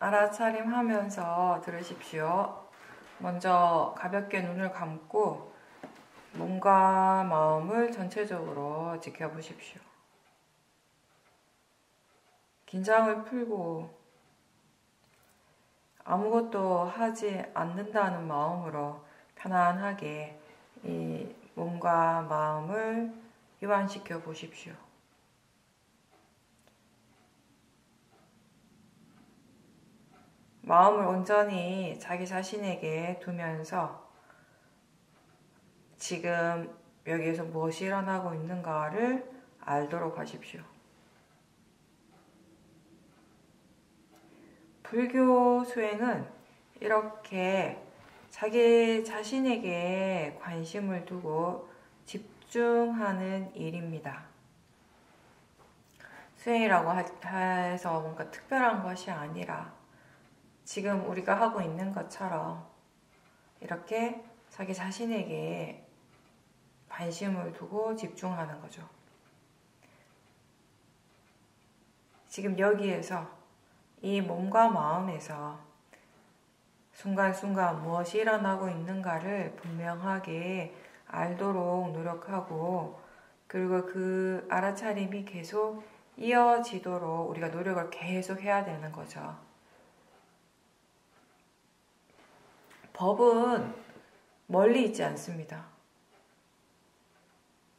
알아차림하면서 들으십시오. 먼저 가볍게 눈을 감고 몸과 마음을 전체적으로 지켜보십시오. 긴장을 풀고 아무것도 하지 않는다는 마음으로 편안하게 이 몸과 마음을 이완시켜 보십시오. 마음을 온전히 자기 자신에게 두면서 지금 여기에서 무엇이 일어나고 있는가를 알도록 하십시오. 불교 수행은 이렇게 자기 자신에게 관심을 두고 집중하는 일입니다. 수행이라고 해서 뭔가 특별한 것이 아니라 지금 우리가 하고 있는 것처럼 이렇게 자기 자신에게 관심을 두고 집중하는 거죠. 지금 여기에서 이 몸과 마음에서 순간순간 무엇이 일어나고 있는가를 분명하게 알도록 노력하고, 그리고 그 알아차림이 계속 이어지도록 우리가 노력을 계속 해야 되는 거죠. 법은 멀리 있지 않습니다.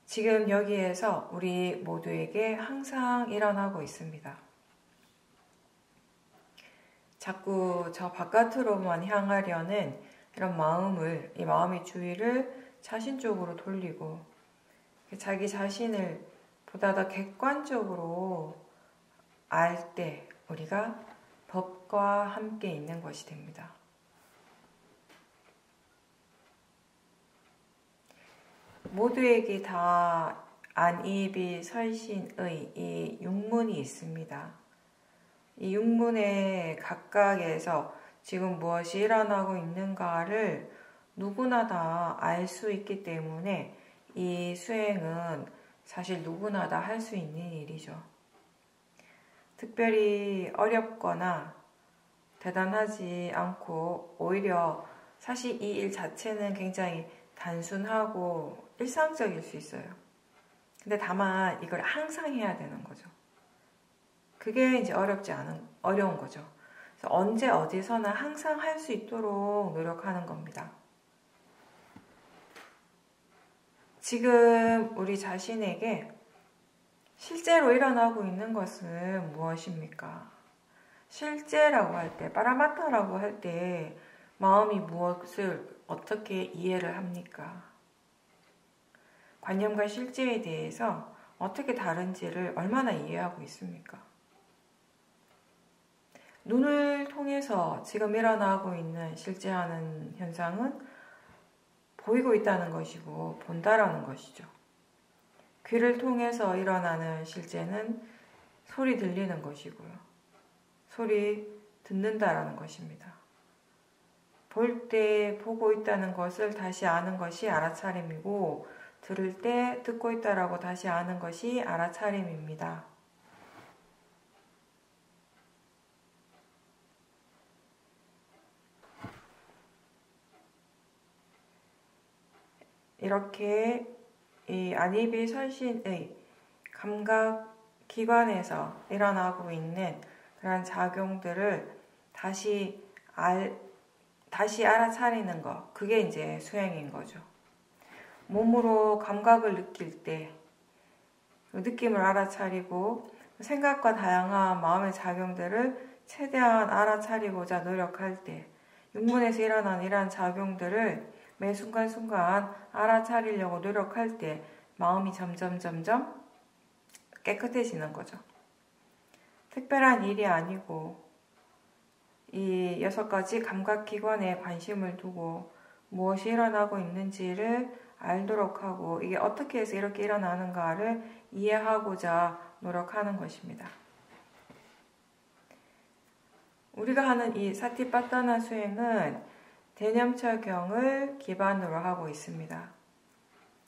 지금 여기에서 우리 모두에게 항상 일어나고 있습니다. 자꾸 저 바깥으로만 향하려는 이런 이 마음의 주의를 자신 쪽으로 돌리고 자기 자신을 보다 더 객관적으로 알 때 우리가 법과 함께 있는 것이 됩니다. 모두에게 다 안이비 설신의 이 육문이 있습니다. 이 육문의 각각에서 지금 무엇이 일어나고 있는가를 누구나 다 알 수 있기 때문에 이 수행은 사실 누구나 다 할 수 있는 일이죠. 특별히 어렵거나 대단하지 않고 오히려 사실 이 일 자체는 굉장히 단순하고 일상적일 수 있어요. 근데 다만 이걸 항상 해야 되는 거죠. 그게 이제 어려운 거죠. 그래서 언제 어디서나 항상 할 수 있도록 노력하는 겁니다. 지금 우리 자신에게 실제로 일어나고 있는 것은 무엇입니까? 실제라고 할 때, 빠라마타라고 할 때 마음이 무엇을 어떻게 이해를 합니까? 관념과 실제에 대해서 어떻게 다른지를 얼마나 이해하고 있습니까? 눈을 통해서 지금 일어나고 있는 실제하는 현상은 보이고 있다는 것이고 본다라는 것이죠. 귀를 통해서 일어나는 실제는 소리 들리는 것이고요. 소리 듣는다라는 것입니다. 볼 때 보고 있다는 것을 다시 아는 것이 알아차림이고, 들을 때 듣고 있다라고 다시 아는 것이 알아차림입니다. 이렇게 이 안이비 설신의 감각기관에서 일어나고 있는 그런 작용들을 다시 알아차리는 것, 그게 이제 수행인 거죠. 몸으로 감각을 느낄 때 그 느낌을 알아차리고 생각과 다양한 마음의 작용들을 최대한 알아차리고자 노력할 때, 육문에서 일어나는 이러한 작용들을 매 순간순간 알아차리려고 노력할 때 마음이 점점 깨끗해지는 거죠. 특별한 일이 아니고 이 6가지 감각기관에 관심을 두고 무엇이 일어나고 있는지를 알도록 하고, 이게 어떻게 해서 이렇게 일어나는가를 이해하고자 노력하는 것입니다. 우리가 하는 이 사티파타나 수행은 대념처경을 기반으로 하고 있습니다.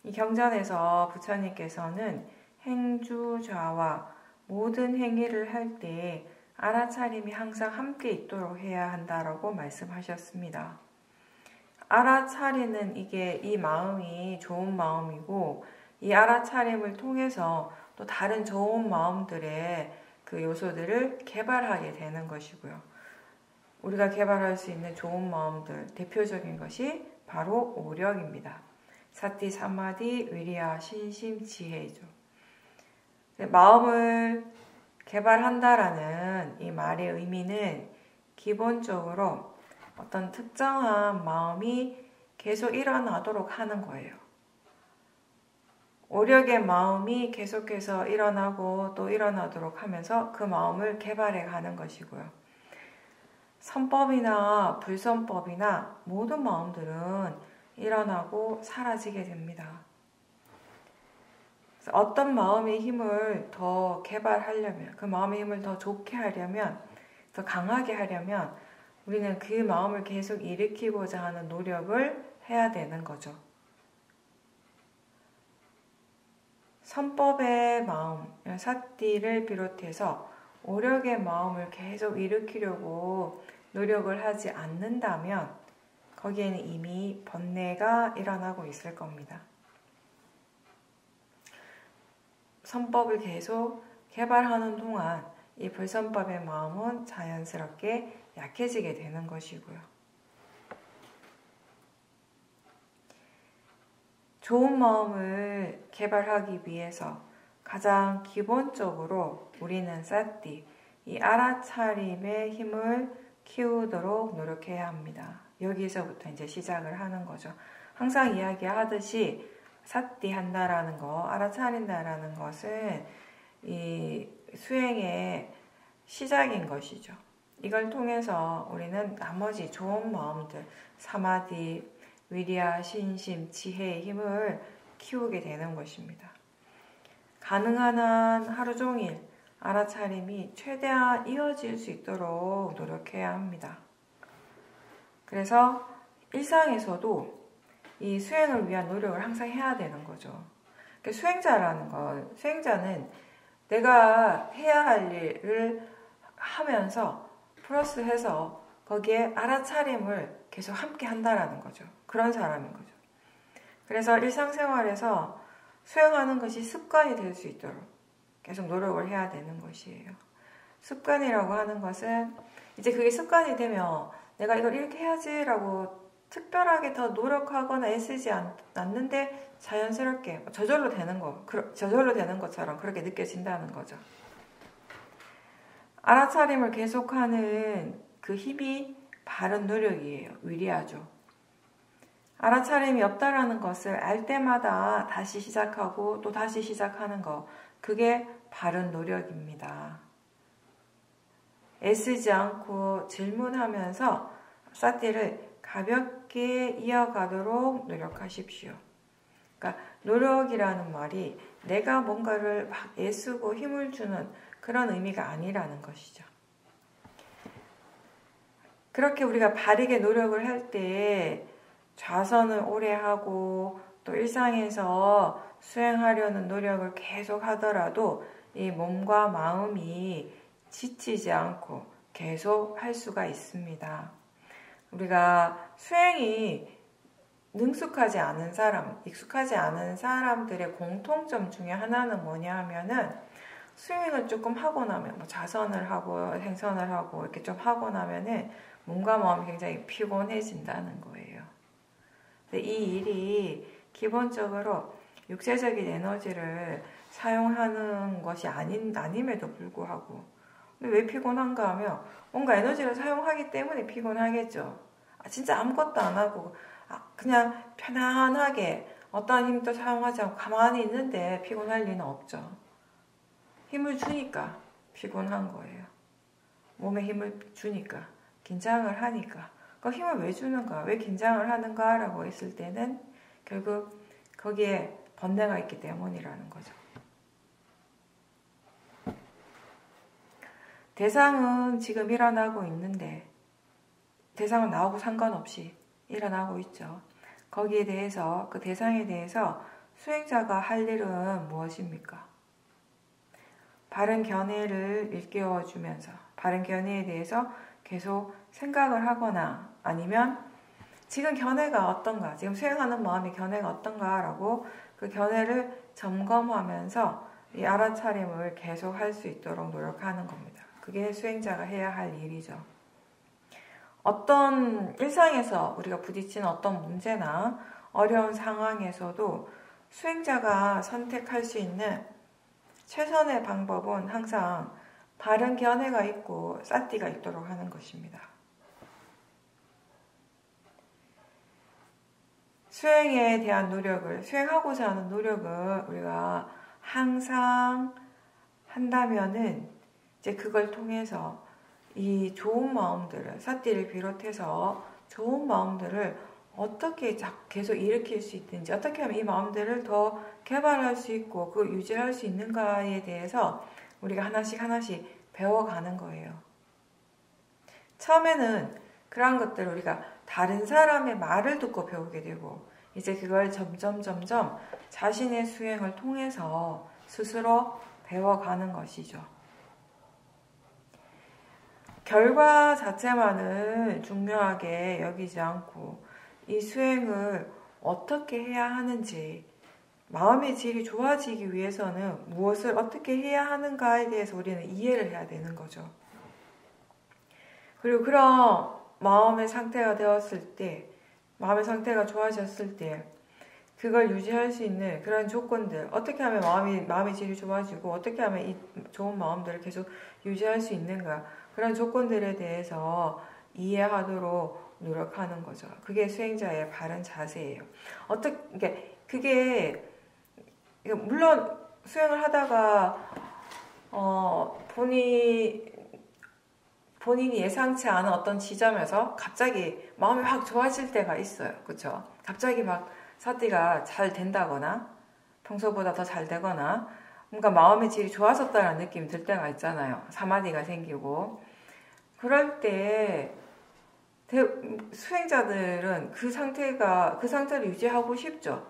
이 경전에서 부처님께서는 행주좌와 모든 행위를 할 때 알아차림이 항상 함께 있도록 해야 한다라고 말씀하셨습니다. 알아차리는 이 마음이 좋은 마음이고, 이 알아차림을 통해서 또 다른 좋은 마음들의 그 요소들을 개발하게 되는 것이고요. 우리가 개발할 수 있는 좋은 마음들, 대표적인 것이 바로 오력입니다. 사티, 사마디, 위리야, 신심, 지혜죠. 마음을 개발한다라는 이 말의 의미는 기본적으로 어떤 특정한 마음이 계속 일어나도록 하는 거예요. 오력의 마음이 계속해서 일어나고 또 일어나도록 하면서 그 마음을 개발해 가는 것이고요. 선법이나 불선법이나 모든 마음들은 일어나고 사라지게 됩니다. 어떤 마음의 힘을 더 개발하려면, 그 마음의 힘을 더 좋게 하려면, 더 강하게 하려면 우리는 그 마음을 계속 일으키고자 하는 노력을 해야 되는 거죠. 선법의 마음, 사띠를 비롯해서 오력의 마음을 계속 일으키려고 노력을 하지 않는다면 거기에는 이미 번뇌가 일어나고 있을 겁니다. 선법을 계속 개발하는 동안 이 불선법의 마음은 자연스럽게 약해지게 되는 것이고요. 좋은 마음을 개발하기 위해서 가장 기본적으로 우리는 사띠, 이 알아차림의 힘을 키우도록 노력해야 합니다. 여기서부터 이제 시작을 하는 거죠. 항상 이야기하듯이 사띠 한다라는 거, 알아차린다라는 것은 이 수행의 시작인 것이죠. 이걸 통해서 우리는 나머지 좋은 마음들, 사마디, 위리야, 신심, 지혜의 힘을 키우게 되는 것입니다. 가능한 한 하루 종일 알아차림이 최대한 이어질 수 있도록 노력해야 합니다. 그래서 일상에서도 이 수행을 위한 노력을 항상 해야 되는 거죠. 수행자라는 건, 수행자는 내가 해야 할 일을 하면서 플러스해서 거기에 알아차림을 계속 함께 한다라는 거죠. 그런 사람인 거죠. 그래서 일상생활에서 수행하는 것이 습관이 될 수 있도록 계속 노력을 해야 되는 것이에요. 습관이라고 하는 것은 이제 그게 습관이 되면 내가 이걸 이렇게 해야지라고 특별하게 더 노력하거나 애쓰지 않는데 자연스럽게 저절로 되는 것처럼 그렇게 느껴진다는 거죠. 알아차림을 계속하는 그 힘이 바른 노력이에요. 위리하죠. 알아차림이 없다라는 것을 알 때마다 다시 시작하고 또 다시 시작하는 것, 그게 바른 노력입니다. 애쓰지 않고 질문하면서 사띠를 가볍게 이어가도록 노력하십시오. 그러니까 노력이라는 말이 내가 뭔가를 막 애쓰고 힘을 주는 그런 의미가 아니라는 것이죠. 그렇게 우리가 바르게 노력을 할 때 좌선을 오래 하고 또 일상에서 수행하려는 노력을 계속 하더라도 이 몸과 마음이 지치지 않고 계속 할 수가 있습니다. 우리가 수행이 능숙하지 않은 사람, 익숙하지 않은 사람들의 공통점 중에 하나는 뭐냐 하면은 수행을 조금 하고 나면 자선을 하고 생선을 하고 이렇게 좀 하고 나면은 몸과 마음이 굉장히 피곤해진다는 거예요. 근데 이 일이 기본적으로 육체적인 에너지를 사용하는 것이 아님에도 불구하고 왜 피곤한가 하면 뭔가 에너지를 사용하기 때문에 피곤하겠죠. 진짜 아무것도 안 하고 그냥 편안하게 어떠한 힘도 사용하지 않고 가만히 있는데 피곤할 리는 없죠. 힘을 주니까 피곤한 거예요. 몸에 힘을 주니까, 긴장을 하니까. 그 힘을 왜 주는가, 왜 긴장을 하는가 라고 했을 때는 결국 거기에 번뇌가 있기 때문이라는 거죠. 대상은 지금 일어나고 있는데 대상은 나하고 상관없이 일어나고 있죠. 거기에 대해서, 그 대상에 대해서 수행자가 할 일은 무엇입니까? 바른 견해를 일깨워주면서, 바른 견해에 대해서 계속 생각을 하거나 아니면 지금 견해가 어떤가, 지금 수행하는 마음의 견해가 어떤가라고 그 견해를 점검하면서 이 알아차림을 계속 할 수 있도록 노력하는 겁니다. 그게 수행자가 해야 할 일이죠. 어떤 일상에서 우리가 부딪히는 어떤 문제나 어려운 상황에서도 수행자가 선택할 수 있는 최선의 방법은 항상 바른 견해가 있고 삿띠가 있도록 하는 것입니다. 수행에 대한 노력을, 수행하고자 하는 노력을 우리가 항상 한다면은 이제 그걸 통해서 이 좋은 마음들을, 삿띠를 비롯해서 좋은 마음들을 어떻게 계속 일으킬 수 있는지, 어떻게 하면 이 마음들을 더 개발할 수 있고 그걸 유지할 수 있는가에 대해서 우리가 하나씩 배워가는 거예요. 처음에는 그러한 것들을 우리가 다른 사람의 말을 듣고 배우게 되고 이제 그걸 점점 자신의 수행을 통해서 스스로 배워가는 것이죠. 결과 자체만을 중요하게 여기지 않고 이 수행을 어떻게 해야 하는지, 마음의 질이 좋아지기 위해서는 무엇을 어떻게 해야 하는가에 대해서 우리는 이해를 해야 되는 거죠. 그리고 그런 마음의 상태가 되었을 때, 마음의 상태가 좋아졌을 때 그걸 유지할 수 있는 그런 조건들, 어떻게 하면 마음의 질이 좋아지고 어떻게 하면 이 좋은 마음들을 계속 유지할 수 있는가, 그런 조건들에 대해서 이해하도록 노력하는 거죠. 그게 수행자의 바른 자세예요. 그게 물론 수행을 하다가 본인이 예상치 않은 어떤 지점에서 갑자기 마음이 확 좋아질 때가 있어요. 그렇죠? 갑자기 막 삿띠가 잘 된다거나 평소보다 더 잘 되거나 뭔가 마음의 질이 좋아졌다는 느낌이 들 때가 있잖아요. 사마디가 생기고. 그럴 때 수행자들은 그 상태를 유지하고 싶죠.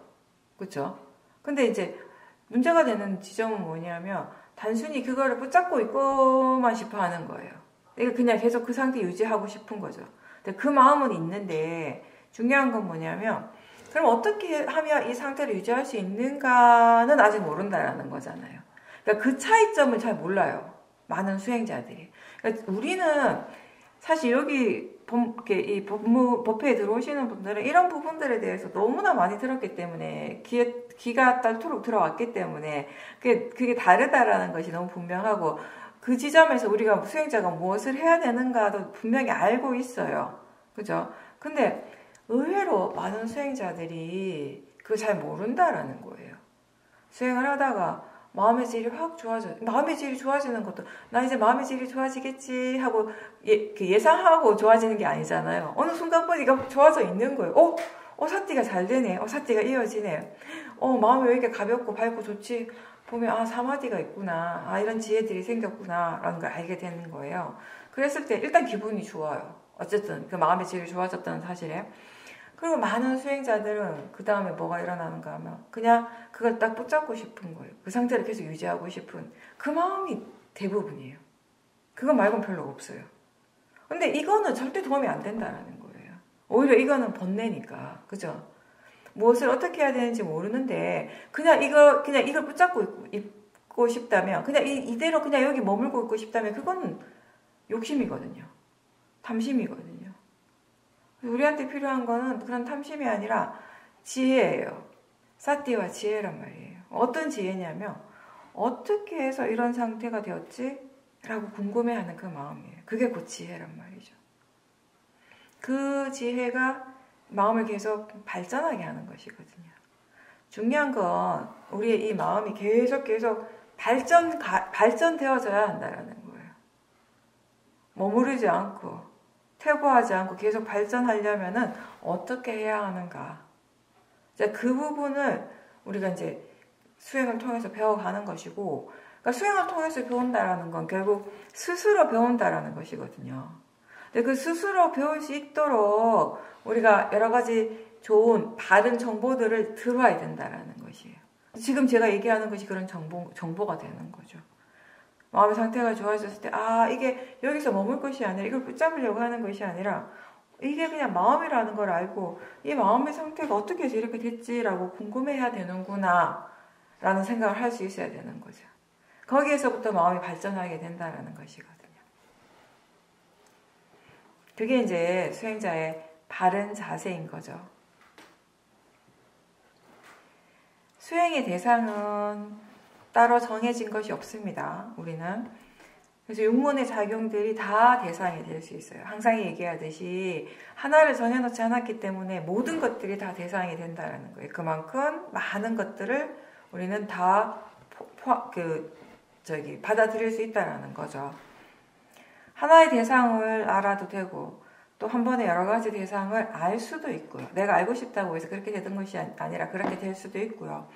그렇죠? 근데 이제 문제가 되는 지점은 뭐냐면 단순히 그거를 붙잡고 있고만 싶어 하는 거예요. 내가 그냥 계속 그 상태 유지하고 싶은 거죠. 근데 그 마음은 있는데 중요한 건 뭐냐면 그럼 어떻게 하면 이 상태를 유지할 수 있는가는 아직 모른다라는 거잖아요. 그러니까 그 차이점을 잘 몰라요. 많은 수행자들이. 그러니까 우리는 사실 여기 이 법회에 들어오시는 분들은 이런 부분들에 대해서 너무나 많이 들었기 때문에 귀가 닳도록 들어왔기 때문에 그게 다르다라는 것이 너무 분명하고 그 지점에서 우리가 수행자가 무엇을 해야 되는가도 분명히 알고 있어요. 그죠? 근데 의외로 많은 수행자들이 그걸 잘 모른다라는 거예요. 수행을 하다가 마음의 질이 확 마음의 질이 좋아지는 것도 나 이제 마음의 질이 좋아지겠지 하고 예상하고 좋아지는 게 아니잖아요. 어느 순간 보니까 좋아져 있는 거예요. 삿띠가 잘 되네. 삿띠가 이어지네. 마음이 왜 이렇게 가볍고 밝고 좋지? 보면 사마디가 있구나. 이런 지혜들이 생겼구나 라는 걸 알게 되는 거예요. 그랬을 때 일단 기분이 좋아요. 어쨌든 그 마음의 질이 좋아졌다는 사실에. 그리고 많은 수행자들은 그 다음에 뭐가 일어나는가 하면 그냥 그걸 딱 붙잡고 싶은 거예요. 그 상태를 계속 유지하고 싶은 그 마음이 대부분이에요. 그거 말고는 별로 없어요. 근데 이거는 절대 도움이 안 된다라는 거예요. 오히려 이거는 번뇌니까. 그죠? 무엇을 어떻게 해야 되는지 모르는데 그냥 이걸 붙잡고 있고 싶다면 그냥 이대로 그냥 여기 머물고 있고 싶다면 그건 욕심이거든요. 탐심이거든요. 우리한테 필요한 거는 그런 탐심이 아니라 지혜예요. 삿띠와 지혜란 말이에요. 어떤 지혜냐면 어떻게 해서 이런 상태가 되었지? 라고 궁금해하는 그 마음이에요. 그게 곧 지혜란 말이죠. 그 지혜가 마음을 계속 발전하게 하는 것이거든요. 중요한 건 우리의 이 마음이 계속 발전되어져야 한다는 거예요. 머무르지 않고 퇴보하지 않고 계속 발전하려면은 어떻게 해야 하는가? 그 부분을 우리가 이제 수행을 통해서 배워가는 것이고, 그러니까 수행을 통해서 배운다라는 건 결국 스스로 배운다라는 것이거든요. 근데 그 스스로 배울 수 있도록 우리가 여러 가지 좋은 바른 정보들을 들어야 된다라는 것이에요. 지금 제가 얘기하는 것이 그런 정보가 되는 거죠. 마음의 상태가 좋아졌을 때, 이게 여기서 머물 것이 아니라, 이걸 붙잡으려고 하는 것이 아니라, 이게 그냥 마음이라는 걸 알고, 이 마음의 상태가 어떻게 해서 이렇게 됐지라고 궁금해야 되는구나, 라는 생각을 할 수 있어야 되는 거죠. 거기에서부터 마음이 발전하게 된다는 것이거든요. 그게 이제 수행자의 바른 자세인 거죠. 수행의 대상은 따로 정해진 것이 없습니다. 우리는. 그래서 육문의 작용들이 다 대상이 될 수 있어요. 항상 얘기하듯이 하나를 정해놓지 않았기 때문에 모든 것들이 다 대상이 된다는 거예요. 그만큼 많은 것들을 우리는 다 받아들일 수 있다는 거죠. 하나의 대상을 알아도 되고 또 한 번에 여러 가지 대상을 알 수도 있고요. 내가 알고 싶다고 해서 그렇게 되는 것이 아니라 그렇게 될 수도 있고요.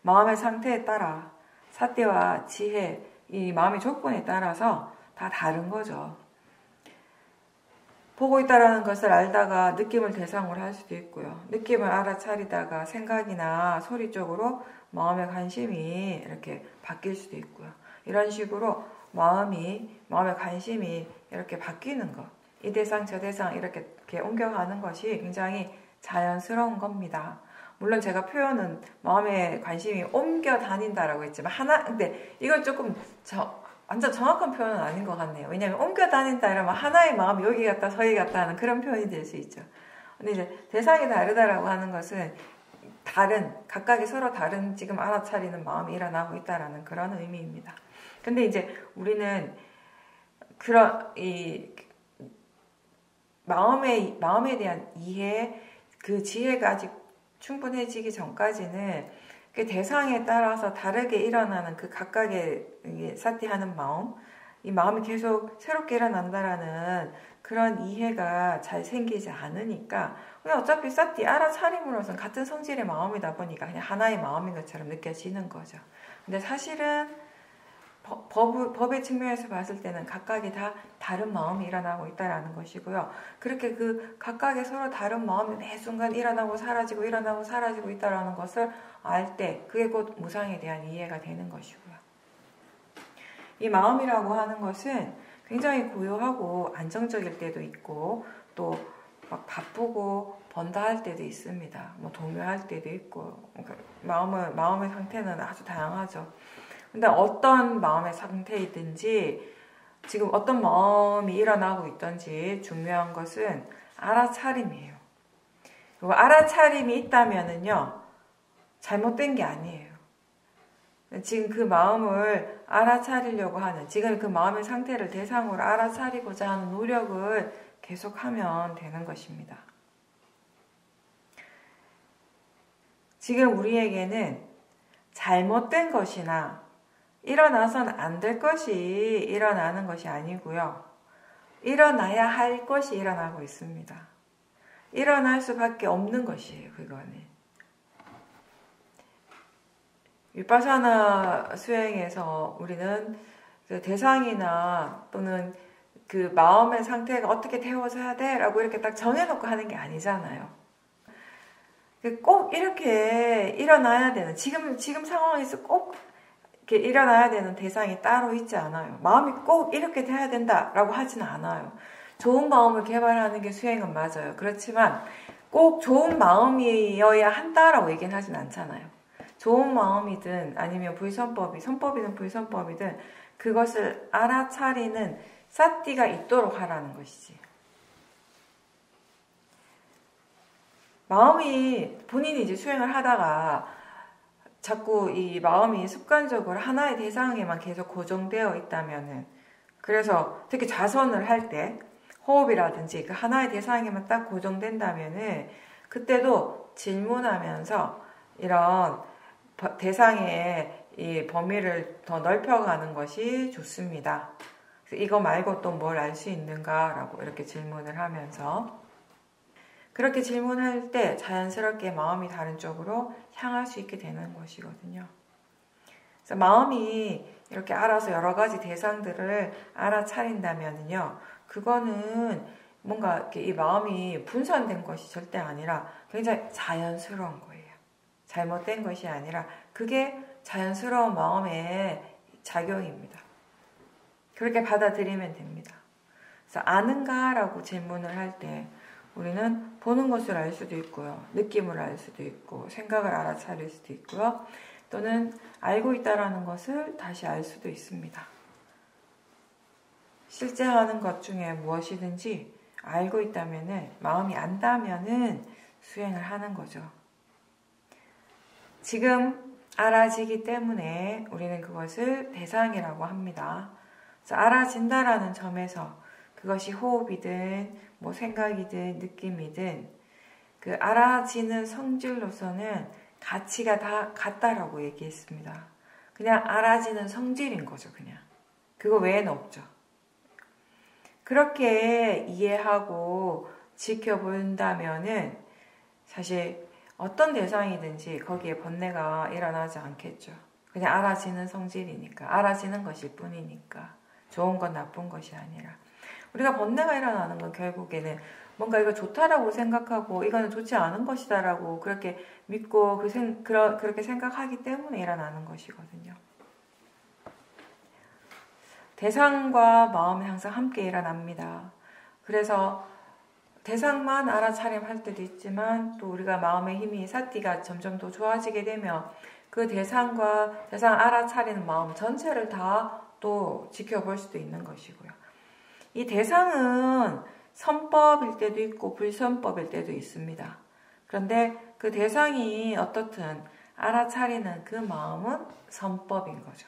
마음의 상태에 따라 사띠와 지혜, 이 마음의 조건에 따라서 다 다른 거죠. 보고 있다라는 것을 알다가 느낌을 대상으로 할 수도 있고요. 느낌을 알아차리다가 생각이나 소리 쪽으로 마음의 관심이 이렇게 바뀔 수도 있고요. 이런 식으로 마음의 관심이 이렇게 바뀌는 것. 이 대상 저 대상 이렇게 옮겨가는 것이 굉장히 자연스러운 겁니다. 물론 제가 표현은 마음의 관심이 옮겨 다닌다라고 했지만 근데 이건 조금 완전 정확한 표현은 아닌 것 같네요. 왜냐하면 옮겨 다닌다 이러면 하나의 마음이 여기 갔다 저기 갔다 하는 그런 표현이 될 수 있죠. 근데 이제 대상이 다르다라고 하는 것은 각각이 서로 다른 지금 알아차리는 마음이 일어나고 있다라는 그런 의미입니다. 근데 이제 우리는 마음에 대한 이해, 그 지혜가 아직 충분해지기 전까지는 그 대상에 따라서 다르게 일어나는 그 각각의 사티하는 마음, 이 마음이 계속 새롭게 일어난다라는 그런 이해가 잘 생기지 않으니까 그냥 어차피 사티 알아차림으로서는 같은 성질의 마음이다 보니까 그냥 하나의 마음인 것처럼 느껴지는 거죠. 근데 사실은 법의 측면에서 봤을 때는 각각이 다 다른 마음이 일어나고 있다는 것이고요. 그렇게 그 각각의 서로 다른 마음이 매 순간 일어나고 사라지고 있다는 것을 알 때 그게 곧 무상에 대한 이해가 되는 것이고요. 이 마음이라고 하는 것은 굉장히 고요하고 안정적일 때도 있고 또 막 바쁘고 번다 할 때도 있습니다. 동요할 때도 있고 마음의 상태는 아주 다양하죠. 근데 어떤 마음의 상태이든지 지금 어떤 마음이 일어나고 있든지 중요한 것은 알아차림이에요. 그리고 알아차림이 있다면은요, 잘못된 게 아니에요. 지금 그 마음을 알아차리려고 하는, 지금 그 마음의 상태를 대상으로 알아차리고자 하는 노력을 계속하면 되는 것입니다. 지금 우리에게는 잘못된 것이나 일어나선 안 될 것이 일어나는 것이 아니고요. 일어나야 할 것이 일어나고 있습니다. 일어날 수밖에 없는 것이에요. 그거는. 위파사나 수행에서 우리는 그 대상이나 또는 그 마음의 상태가 어떻게 되어져야 돼? 라고 이렇게 딱 정해놓고 하는 게 아니잖아요. 꼭 이렇게 일어나야 되는, 지금 상황에서 꼭 이렇게 일어나야 되는 대상이 따로 있지 않아요. 마음이 꼭 이렇게 돼야 된다라고 하지는 않아요. 좋은 마음을 개발하는 게 수행은 맞아요. 그렇지만 꼭 좋은 마음이어야 한다라고 얘기는 하진 않잖아요. 좋은 마음이든 아니면 선법이든 불선법이든 그것을 알아차리는 사띠가 있도록 하라는 것이지. 마음이 본인이 이제 수행을 하다가 자꾸 이 마음이 습관적으로 하나의 대상에만 계속 고정되어 있다면은, 그래서 특히 자선을 할 때 호흡이라든지 그 하나의 대상에만 딱 고정된다면은 그때도 질문하면서 이런 대상의 이 범위를 더 넓혀가는 것이 좋습니다. 이거 말고 또 뭘 알 수 있는가라고 이렇게 질문을 하면서, 그렇게 질문할 때 자연스럽게 마음이 다른 쪽으로 향할 수 있게 되는 것이거든요. 그래서 마음이 이렇게 알아서 여러 가지 대상들을 알아차린다면요, 그거는 뭔가 이렇게 이 마음이 분산된 것이 절대 아니라 굉장히 자연스러운 거예요. 잘못된 것이 아니라 그게 자연스러운 마음의 작용입니다. 그렇게 받아들이면 됩니다. 그래서 아는가? 라고 질문을 할 때 우리는 보는 것을 알 수도 있고요. 느낌을 알 수도 있고 생각을 알아차릴 수도 있고요. 또는 알고 있다라는 것을 다시 알 수도 있습니다. 실제 하는 것 중에 무엇이든지 알고 있다면은, 마음이 안다면은 수행을 하는 거죠. 지금 알아지기 때문에 우리는 그것을 대상이라고 합니다. 그래서 알아진다라는 점에서 그것이 호흡이든 뭐 생각이든 느낌이든 그 알아지는 성질로서는 가치가 다 같다라고 얘기했습니다. 그냥 알아지는 성질인 거죠, 그냥. 그거 외에는 없죠. 그렇게 이해하고 지켜본다면은 사실 어떤 대상이든지 거기에 번뇌가 일어나지 않겠죠. 그냥 알아지는 성질이니까, 알아지는 것일 뿐이니까. 좋은 건 나쁜 것이 아니라. 우리가 번뇌가 일어나는 건 결국에는 뭔가 이거 좋다라고 생각하고 이거는 좋지 않은 것이다라고 그렇게 믿고 그렇게 생각하기 때문에 일어나는 것이거든요. 대상과 마음이 항상 함께 일어납니다. 그래서 대상만 알아차림할 때도 있지만 또 우리가 마음의 힘이 사띠가 점점 더 좋아지게 되면 그 대상과 대상 알아차리는 마음 전체를 다 또 지켜볼 수도 있는 것이고요. 이 대상은 선법일 때도 있고 불선법일 때도 있습니다. 그런데 그 대상이 어떻든 알아차리는 그 마음은 선법인 거죠.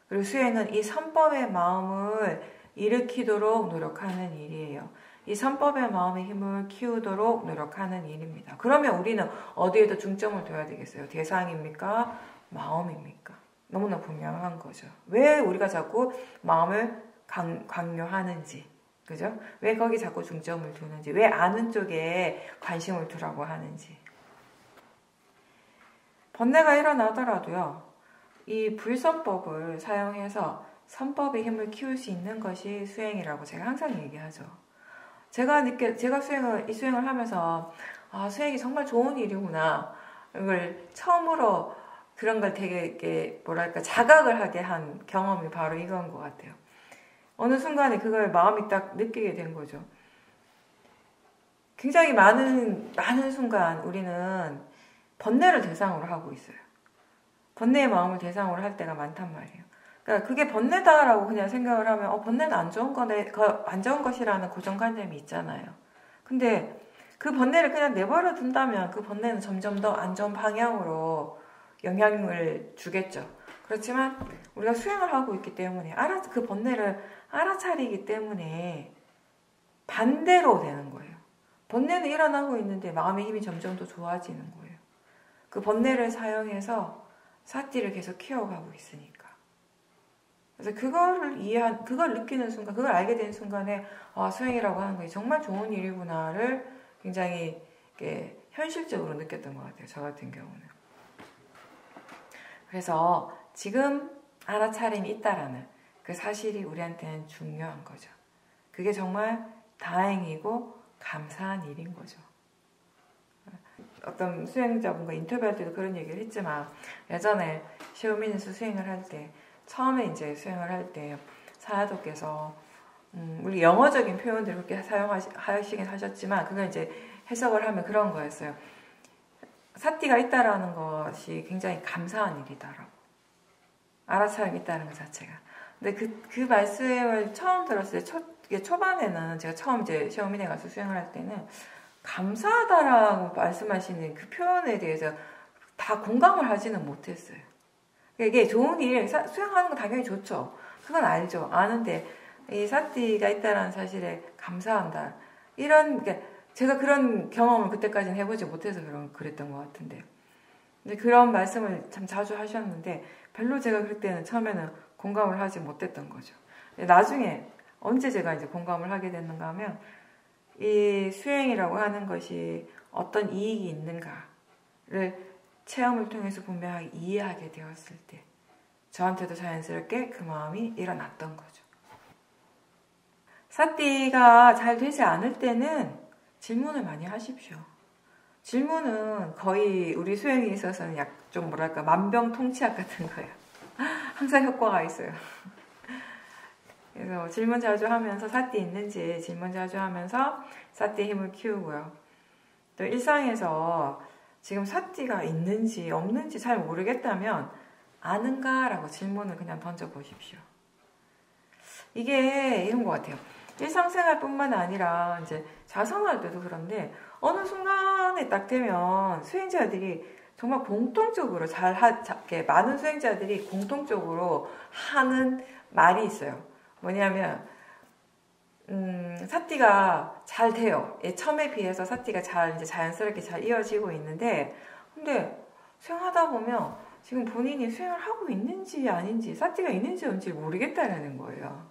그리고 수행은 이 선법의 마음을 일으키도록 노력하는 일이에요. 이 선법의 마음의 힘을 키우도록 노력하는 일입니다. 그러면 우리는 어디에도 중점을 둬야 되겠어요? 대상입니까? 마음입니까? 너무나 분명한 거죠. 왜 우리가 자꾸 마음을 강요하는지, 그죠? 왜 거기 자꾸 중점을 두는지, 왜 아는 쪽에 관심을 두라고 하는지. 번뇌가 일어나더라도요, 이 불선법을 사용해서 선법의 힘을 키울 수 있는 것이 수행이라고 제가 항상 얘기하죠. 제가 이 수행을 하면서, 수행이 정말 좋은 일이구나. 이걸 처음으로 그런 걸 되게, 자각을 하게 한 경험이 바로 이건 것 같아요. 어느 순간에 그걸 마음이 딱 느끼게 된 거죠. 굉장히 많은 순간 우리는 번뇌를 대상으로 하고 있어요. 번뇌의 마음을 대상으로 할 때가 많단 말이에요. 그러니까 그게 번뇌다라고 그냥 생각을 하면 번뇌는 안 좋은 것이라는 고정관념이 있잖아요. 근데 그 번뇌를 그냥 내버려 둔다면 그 번뇌는 점점 더 안 좋은 방향으로 영향을 주겠죠. 그렇지만 우리가 수행을 하고 있기 때문에 그 번뇌를 알아차리기 때문에 반대로 되는 거예요. 번뇌는 일어나고 있는데 마음의 힘이 점점 더 좋아지는 거예요. 그 번뇌를 사용해서 사띠를 계속 키워가고 있으니까. 그래서 그걸 느끼는 순간, 그걸 알게 된 순간에 수행이라고 하는 것이 정말 좋은 일이구나를 굉장히 현실적으로 느꼈던 것 같아요. 저 같은 경우는. 그래서 지금 알아차림이 있다라는 그 사실이 우리한테는 중요한 거죠. 그게 정말 다행이고 감사한 일인 거죠. 어떤 수행자분과 인터뷰할 때도 그런 얘기를 했지만 예전에 샤오민에서 수행을 할 때 처음에 이제 수행을 할 때 사야도께서 우리 영어적인 표현들을 그렇게 사용하시긴 하셨지만 그걸 이제 해석을 하면 그런 거였어요. 사띠가 있다라는 것이 굉장히 감사한 일이다라고. 알아차림이 있다는 것 자체가. 근데 그 말씀을 처음 들었을 때 초반에는 제가 처음 이제 샤오민에 가서 수행을 할 때는 감사하다라고 말씀하시는 그 표현에 대해서 다 공감을 하지는 못했어요. 이게 좋은 일, 수행하는 건 당연히 좋죠. 그건 알죠. 아는데 이 사띠가 있다는 사실에 감사한다. 제가 그런 경험을 그때까지는 해보지 못해서 그랬던 것 같은데. 근데 그런 말씀을 참 자주 하셨는데 별로 제가 그때는 처음에는 공감을 하지 못했던 거죠. 나중에 언제 제가 이제 공감을 하게 됐는가 하면 이 수행이라고 하는 것이 어떤 이익이 있는가를 체험을 통해서 분명하게 이해하게 되었을 때 저한테도 자연스럽게 그 마음이 일어났던 거죠. 사띠가 잘 되지 않을 때는 질문을 많이 하십시오. 질문은 거의 우리 수행에 있어서는 좀 만병통치약 같은 거예요. 항상 효과가 있어요. 그래서 질문 자주 하면서 사띠 있는지 질문 자주 하면서 사띠의 힘을 키우고요. 또 일상에서 지금 사띠가 있는지 없는지 잘 모르겠다면 아는가? 라고 질문을 그냥 던져보십시오. 이게 이런 것 같아요. 일상생활뿐만 아니라 이제 자성할 때도 그런데 어느 순간에 딱 되면 수행자들이 정말 공통적으로 많은 수행자들이 공통적으로 하는 말이 있어요. 뭐냐면 사띠가 잘 돼요. 처음에 비해서 사띠가 이제 자연스럽게 잘 이어지고 있는데, 근데 수행하다 보면 지금 본인이 수행을 하고 있는지 아닌지, 사띠가 있는지 없는지 모르겠다라는 거예요.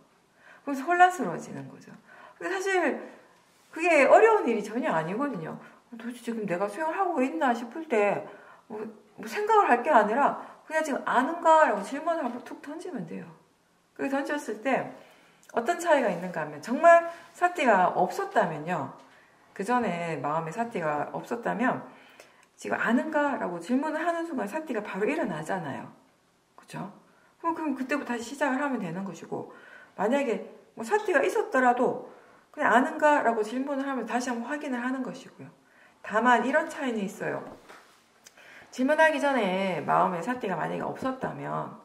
그래서 혼란스러워지는 거죠. 근데 사실 그게 어려운 일이 전혀 아니거든요. 도대체 지금 내가 수행을 하고 있나 싶을 때 뭐 생각을 할 게 아니라 그냥 지금 아는가라고 질문을 한번 툭 던지면 돼요. 그렇게 던졌을 때 어떤 차이가 있는가 하면 정말 사띠가 없었다면요. 그 전에 마음에 사띠가 없었다면 지금 아는가라고 질문을 하는 순간 사띠가 바로 일어나잖아요. 그렇죠? 그럼 그때부터 다시 시작을 하면 되는 것이고, 만약에 뭐 사띠가 있었더라도 그냥 아는가라고 질문을 하면 다시 한번 확인을 하는 것이고요. 다만 이런 차이는 있어요. 질문하기 전에 마음에 사띠가 만약에 없었다면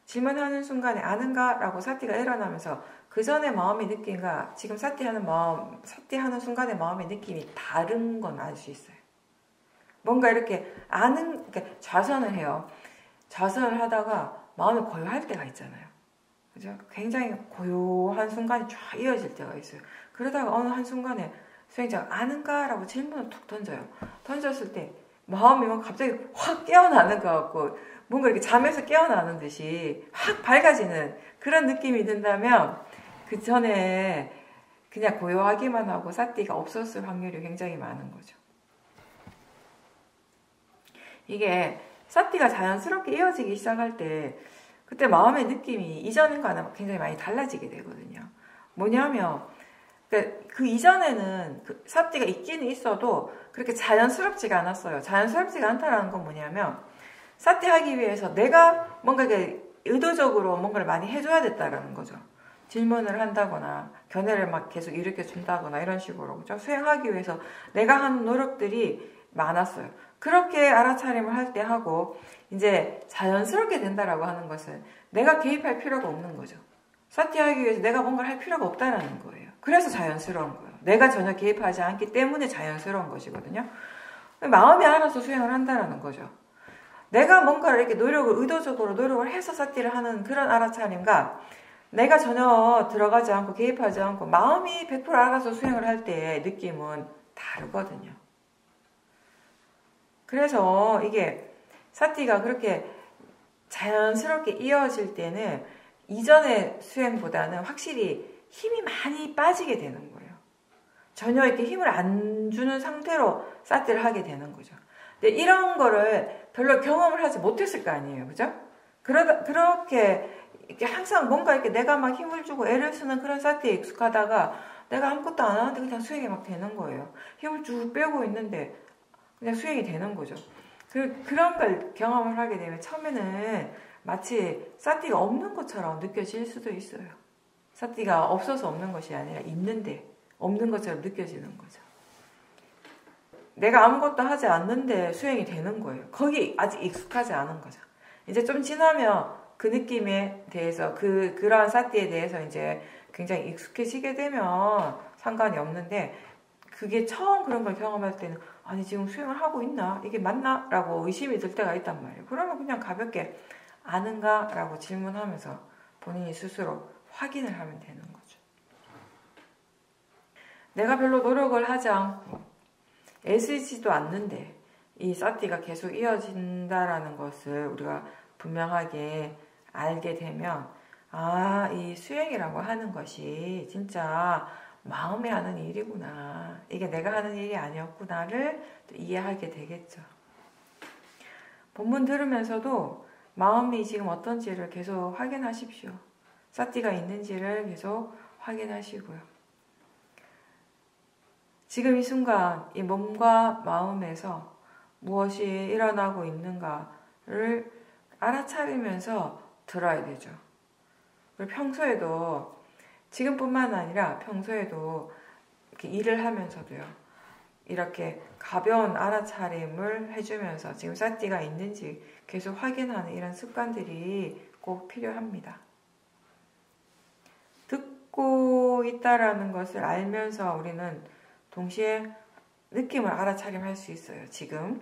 질문하는 순간에 아는가라고 사띠가 일어나면서 그 전에 마음의 느낌과 지금 사띠하는 순간의 마음의 느낌이 다른 건 알 수 있어요. 뭔가 이렇게 그러니까 좌선을 해요. 좌선을 하다가 마음이 고요할 때가 있잖아요. 그죠? 굉장히 고요한 순간이 쫙 이어질 때가 있어요. 그러다가 어느 한순간에 수행자가 아는가라고 질문을 툭 던져요. 던졌을 때 마음이 막 갑자기 확 깨어나는 것 같고, 뭔가 이렇게 잠에서 깨어나는 듯이 확 밝아지는 그런 느낌이 든다면 그 전에 그냥 고요하기만 하고 사띠가 없었을 확률이 굉장히 많은 거죠. 이게 사띠가 자연스럽게 이어지기 시작할 때 그때 마음의 느낌이 이전과는 굉장히 많이 달라지게 되거든요. 뭐냐면 그 이전에는 사띠가 있기는 있어도 그렇게 자연스럽지가 않았어요. 자연스럽지가 않다라는 건 뭐냐면 사띠 하기 위해서 내가 뭔가 의도적으로 뭔가를 많이 해줘야 됐다라는 거죠. 질문을 한다거나 견해를 막 계속 일으켜 준다거나 이런 식으로, 그죠? 수행하기 위해서 내가 하는 노력들이 많았어요. 그렇게 알아차림을 할 때 하고 이제 자연스럽게 된다라고 하는 것은 내가 개입할 필요가 없는 거죠. 사티하기 위해서 내가 뭔가를 할 필요가 없다라는 거예요. 그래서 자연스러운 거예요. 내가 전혀 개입하지 않기 때문에 자연스러운 것이거든요. 마음이 알아서 수행을 한다라는 거죠. 내가 뭔가를 이렇게 의도적으로 노력을 해서 사티를 하는 그런 알아차림과 내가 전혀 들어가지 않고 개입하지 않고 마음이 100% 알아서 수행을 할 때의 느낌은 다르거든요. 그래서 이게 사티가 그렇게 자연스럽게 이어질 때는 이전의 수행보다는 확실히 힘이 많이 빠지게 되는 거예요. 전혀 이렇게 힘을 안 주는 상태로 사티를 하게 되는 거죠. 근데 이런 거를 별로 경험을 하지 못했을 거 아니에요. 그죠? 그렇게 이렇게 항상 뭔가 이렇게 내가 막 힘을 주고 애를 쓰는 그런 사티에 익숙하다가 내가 아무것도 안 하는데 그냥 수행이 막 되는 거예요. 힘을 쭉 빼고 있는데 그냥 수행이 되는 거죠. 그런 걸 경험을 하게 되면 처음에는 마치 사티가 없는 것처럼 느껴질 수도 있어요. 사티가 없어서 없는 것이 아니라 있는데 없는 것처럼 느껴지는 거죠. 내가 아무것도 하지 않는데 수행이 되는 거예요. 거기 아직 익숙하지 않은 거죠. 이제 좀 지나면 그 느낌에 대해서 그러한 사티에 대해서 이제 굉장히 익숙해지게 되면 상관이 없는데, 그게 처음 그런 걸 경험할 때는 아니 지금 수행을 하고 있나? 이게 맞나? 라고 의심이 들 때가 있단 말이에요. 그러면 그냥 가볍게 아는가? 라고 질문하면서 본인이 스스로 확인을 하면 되는 거죠. 내가 별로 노력을 하지 않고 애쓰지도 않는데 이 사티가 계속 이어진다라는 것을 우리가 분명하게 알게 되면 이 수행이라고 하는 것이 진짜 마음이 하는 일이구나. 이게 내가 하는 일이 아니었구나를 또 이해하게 되겠죠. 본문 들으면서도 마음이 지금 어떤지를 계속 확인하십시오. 사티가 있는지를 계속 확인하시고요. 지금 이 순간 이 몸과 마음에서 무엇이 일어나고 있는가를 알아차리면서 들어야 되죠. 그리고 평소에도 지금뿐만 아니라 평소에도 이렇게 일을 하면서도요. 이렇게 가벼운 알아차림을 해주면서 지금 사띠가 있는지 계속 확인하는 이런 습관들이 꼭 필요합니다. 듣고 있다라는 것을 알면서 우리는 동시에 느낌을 알아차림할 수 있어요. 지금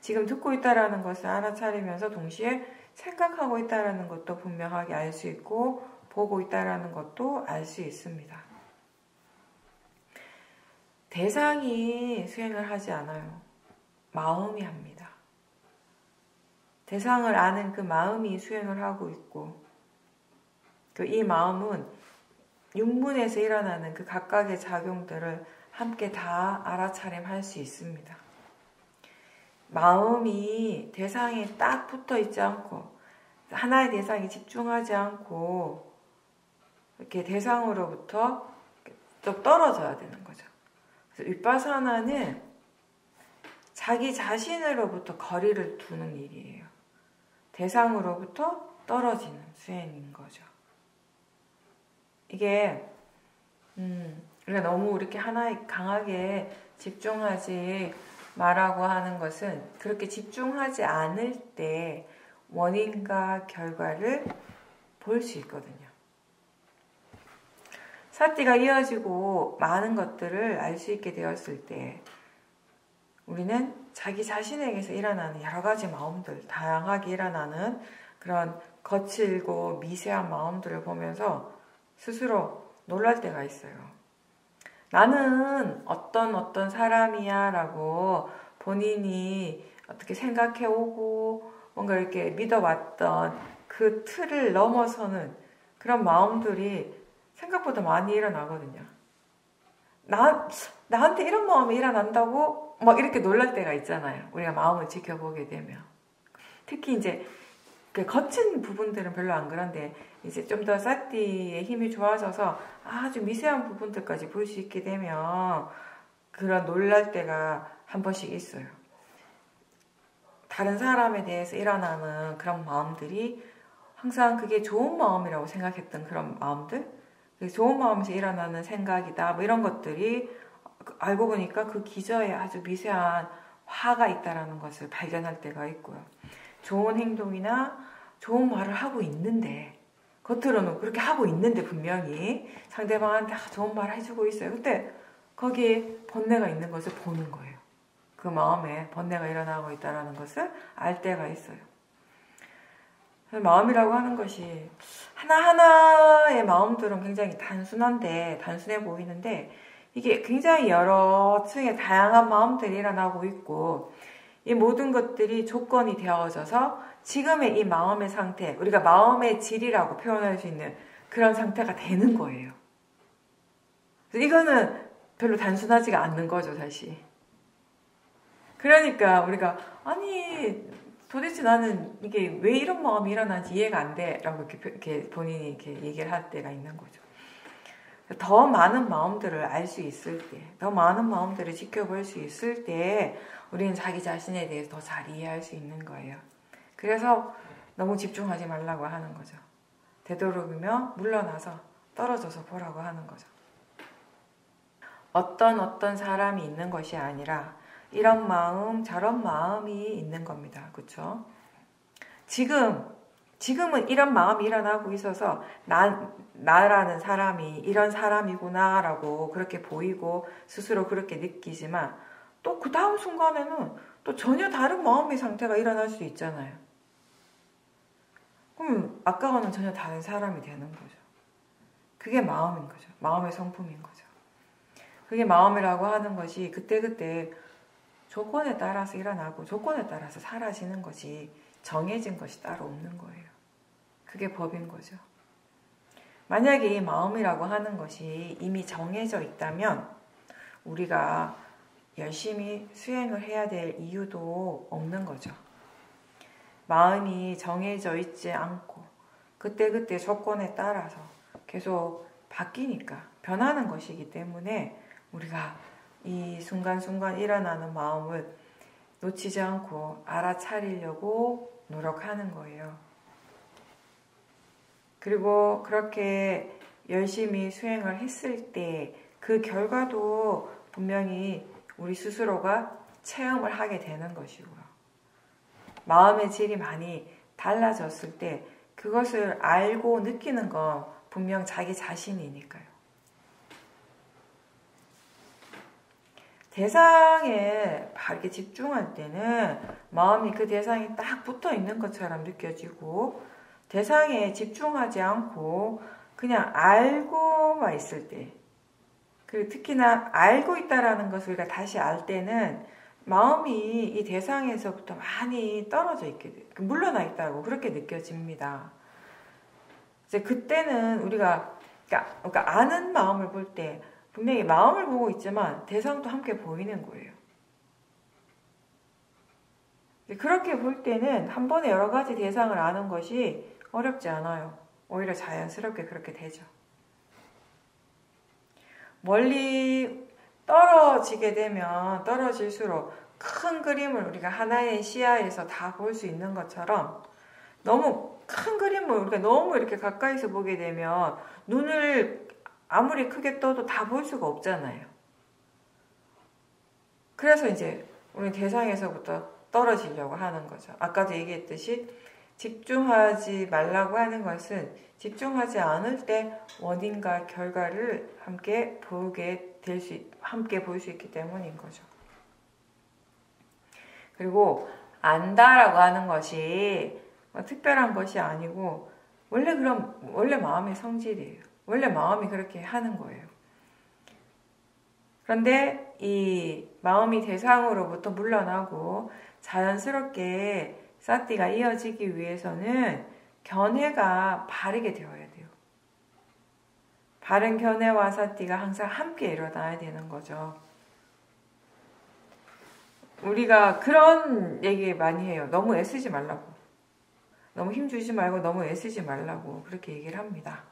듣고 있다라는 것을 알아차리면서 동시에 생각하고 있다라는 것도 분명하게 알 수 있고 보고 있다라는 것도 알 수 있습니다. 대상이 수행을 하지 않아요. 마음이 합니다. 대상을 아는 그 마음이 수행을 하고 있고 이 마음은 육문에서 일어나는 그 각각의 작용들을 함께 다 알아차림할 수 있습니다. 마음이 대상에 딱 붙어 있지 않고 하나의 대상에 집중하지 않고 이렇게 대상으로부터 좀 떨어져야 되는 거죠. 그래서 윗바사나는 자기 자신으로부터 거리를 두는 일이에요. 대상으로부터 떨어지는 수행인 거죠. 이게 우리가 너무 이렇게 하나에 강하게 집중하지 말라고 하는 것은 그렇게 집중하지 않을 때 원인과 결과를 볼 수 있거든요. 사띠가 이어지고 많은 것들을 알 수 있게 되었을 때 우리는 자기 자신에게서 일어나는 여러 가지 마음들, 다양하게 일어나는 그런 거칠고 미세한 마음들을 보면서 스스로 놀랄 때가 있어요. 나는 어떤 사람이야 라고 본인이 어떻게 생각해오고 뭔가 이렇게 믿어왔던 그 틀을 넘어서는 그런 마음들이 생각보다 많이 일어나거든요. 나한테 이런 마음이 일어난다고 막 이렇게 놀랄 때가 있잖아요. 우리가 마음을 지켜보게 되면. 특히 이제 그 거친 부분들은 별로 안 그런데 이제 좀 더 사띠의 힘이 좋아져서 아주 미세한 부분들까지 볼 수 있게 되면 그런 놀랄 때가 한 번씩 있어요. 다른 사람에 대해서 일어나는 그런 마음들이 항상 그게 좋은 마음이라고 생각했던 그런 마음들, 좋은 마음에서 일어나는 생각이다 뭐 이런 것들이 알고 보니까 그 기저에 아주 미세한 화가 있다라는 것을 발견할 때가 있고요. 좋은 행동이나 좋은 말을 하고 있는데 겉으로는 그렇게 하고 있는데 분명히 상대방한테 좋은 말을 해주고 있어요. 근데 거기에 번뇌가 있는 것을 보는 거예요. 그 마음에 번뇌가 일어나고 있다는 것을 알 때가 있어요. 마음이라고 하는 것이 하나하나의 마음들은 굉장히 단순해 보이는데 이게 굉장히 여러 층의 다양한 마음들이 일어나고 있고 이 모든 것들이 조건이 되어져서 지금의 이 마음의 상태, 우리가 마음의 질이라고 표현할 수 있는 그런 상태가 되는 거예요. 이거는 별로 단순하지가 않는 거죠, 사실. 그러니까 우리가 도대체 나는 이게 왜 이런 마음이 일어나는지 이해가 안 돼 라고 이렇게 본인이 이렇게 얘기를 할 때가 있는 거죠. 더 많은 마음들을 알 수 있을 때, 더 많은 마음들을 지켜볼 수 있을 때 우리는 자기 자신에 대해서 더 잘 이해할 수 있는 거예요. 그래서 너무 집중하지 말라고 하는 거죠. 되도록이면 물러나서 떨어져서 보라고 하는 거죠. 어떤 사람이 있는 것이 아니라 이런 마음, 저런 마음이 있는 겁니다. 그렇죠? 지금은 이런 마음이 일어나고 있어서 나라는 사람이 이런 사람이구나 라고 그렇게 보이고 스스로 그렇게 느끼지만 또 그 다음 순간에는 또 전혀 다른 마음의 상태가 일어날 수 있잖아요. 그럼 아까와는 전혀 다른 사람이 되는 거죠. 그게 마음인 거죠. 마음의 성품인 거죠. 그게 마음이라고 하는 것이 그때그때 조건에 따라서 일어나고 조건에 따라서 사라지는 것이 정해진 것이 따로 없는 거예요. 그게 법인 거죠. 만약에 이 마음이라고 하는 것이 이미 정해져 있다면 우리가 열심히 수행을 해야 될 이유도 없는 거죠. 마음이 정해져 있지 않고 그때그때 조건에 따라서 계속 바뀌니까 변하는 것이기 때문에 우리가 이 순간순간 일어나는 마음을 놓치지 않고 알아차리려고 노력하는 거예요. 그리고 그렇게 열심히 수행을 했을 때 그 결과도 분명히 우리 스스로가 체험을 하게 되는 것이고요. 마음의 질이 많이 달라졌을 때 그것을 알고 느끼는 건 분명 자기 자신이니까요. 대상에 바르게 집중할 때는 마음이 그 대상에 딱 붙어 있는 것처럼 느껴지고, 대상에 집중하지 않고 그냥 알고만 있을 때, 그리고 특히나 알고 있다라는 것을 우리가 다시 알 때는 마음이 이 대상에서부터 많이 떨어져 있게 돼요. 물러나 있다고 그렇게 느껴집니다. 이제 그때는 우리가 그러니까 아는 마음을 볼 때 분명히 마음을 보고 있지만 대상도 함께 보이는 거예요. 그렇게 볼 때는 한 번에 여러 가지 대상을 아는 것이 어렵지 않아요. 오히려 자연스럽게 그렇게 되죠. 멀리 떨어지게 되면 떨어질수록 큰 그림을 우리가 하나의 시야에서 다 볼 수 있는 것처럼, 너무 큰 그림을 우리가 너무 이렇게 가까이서 보게 되면 눈을 아무리 크게 떠도 다 볼 수가 없잖아요. 그래서 이제 우리 대상에서부터 떨어지려고 하는 거죠. 아까도 얘기했듯이 집중하지 말라고 하는 것은 집중하지 않을 때 원인과 결과를 함께 함께 볼 수 있기 때문인 거죠. 그리고 안다라고 하는 것이 특별한 것이 아니고 원래 마음의 성질이에요. 원래 마음이 그렇게 하는 거예요. 그런데 이 마음이 대상으로부터 물러나고 자연스럽게 사띠가 이어지기 위해서는 견해가 바르게 되어야 돼요. 바른 견해와 사띠가 항상 함께 일어나야 되는 거죠. 우리가 그런 얘기 많이 해요. 너무 애쓰지 말라고. 너무 힘주지 말고 너무 애쓰지 말라고 그렇게 얘기를 합니다.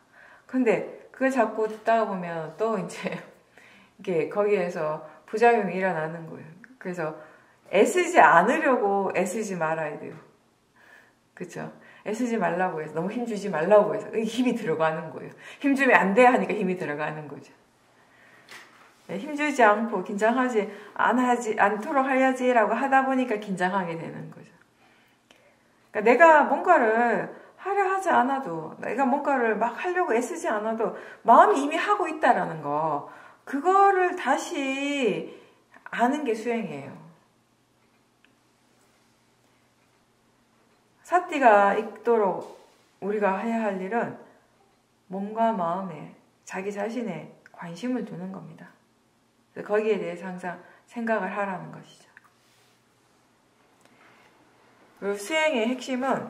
근데 그걸 자꾸 듣다가 보면 또 이제 이게 거기에서 부작용이 일어나는 거예요. 그래서 애쓰지 않으려고 애쓰지 말아야 돼요. 그렇죠? 애쓰지 말라고 해서, 너무 힘주지 말라고 해서 힘이 들어가는 거예요. 힘주면 안 돼 하니까 힘이 들어가는 거죠. 힘주지 않고 긴장하지 않도록 해야지라고 하다 보니까 긴장하게 되는 거죠. 그러니까 내가 뭔가를 하려 하지 않아도, 내가 뭔가를 막 하려고 애쓰지 않아도 마음이 이미 하고 있다라는 거, 그거를 다시 아는 게 수행이에요. 사띠가 있도록 우리가 해야 할 일은 몸과 마음에 자기 자신의 관심을 두는 겁니다. 거기에 대해서 항상 생각을 하라는 것이죠. 그리고 수행의 핵심은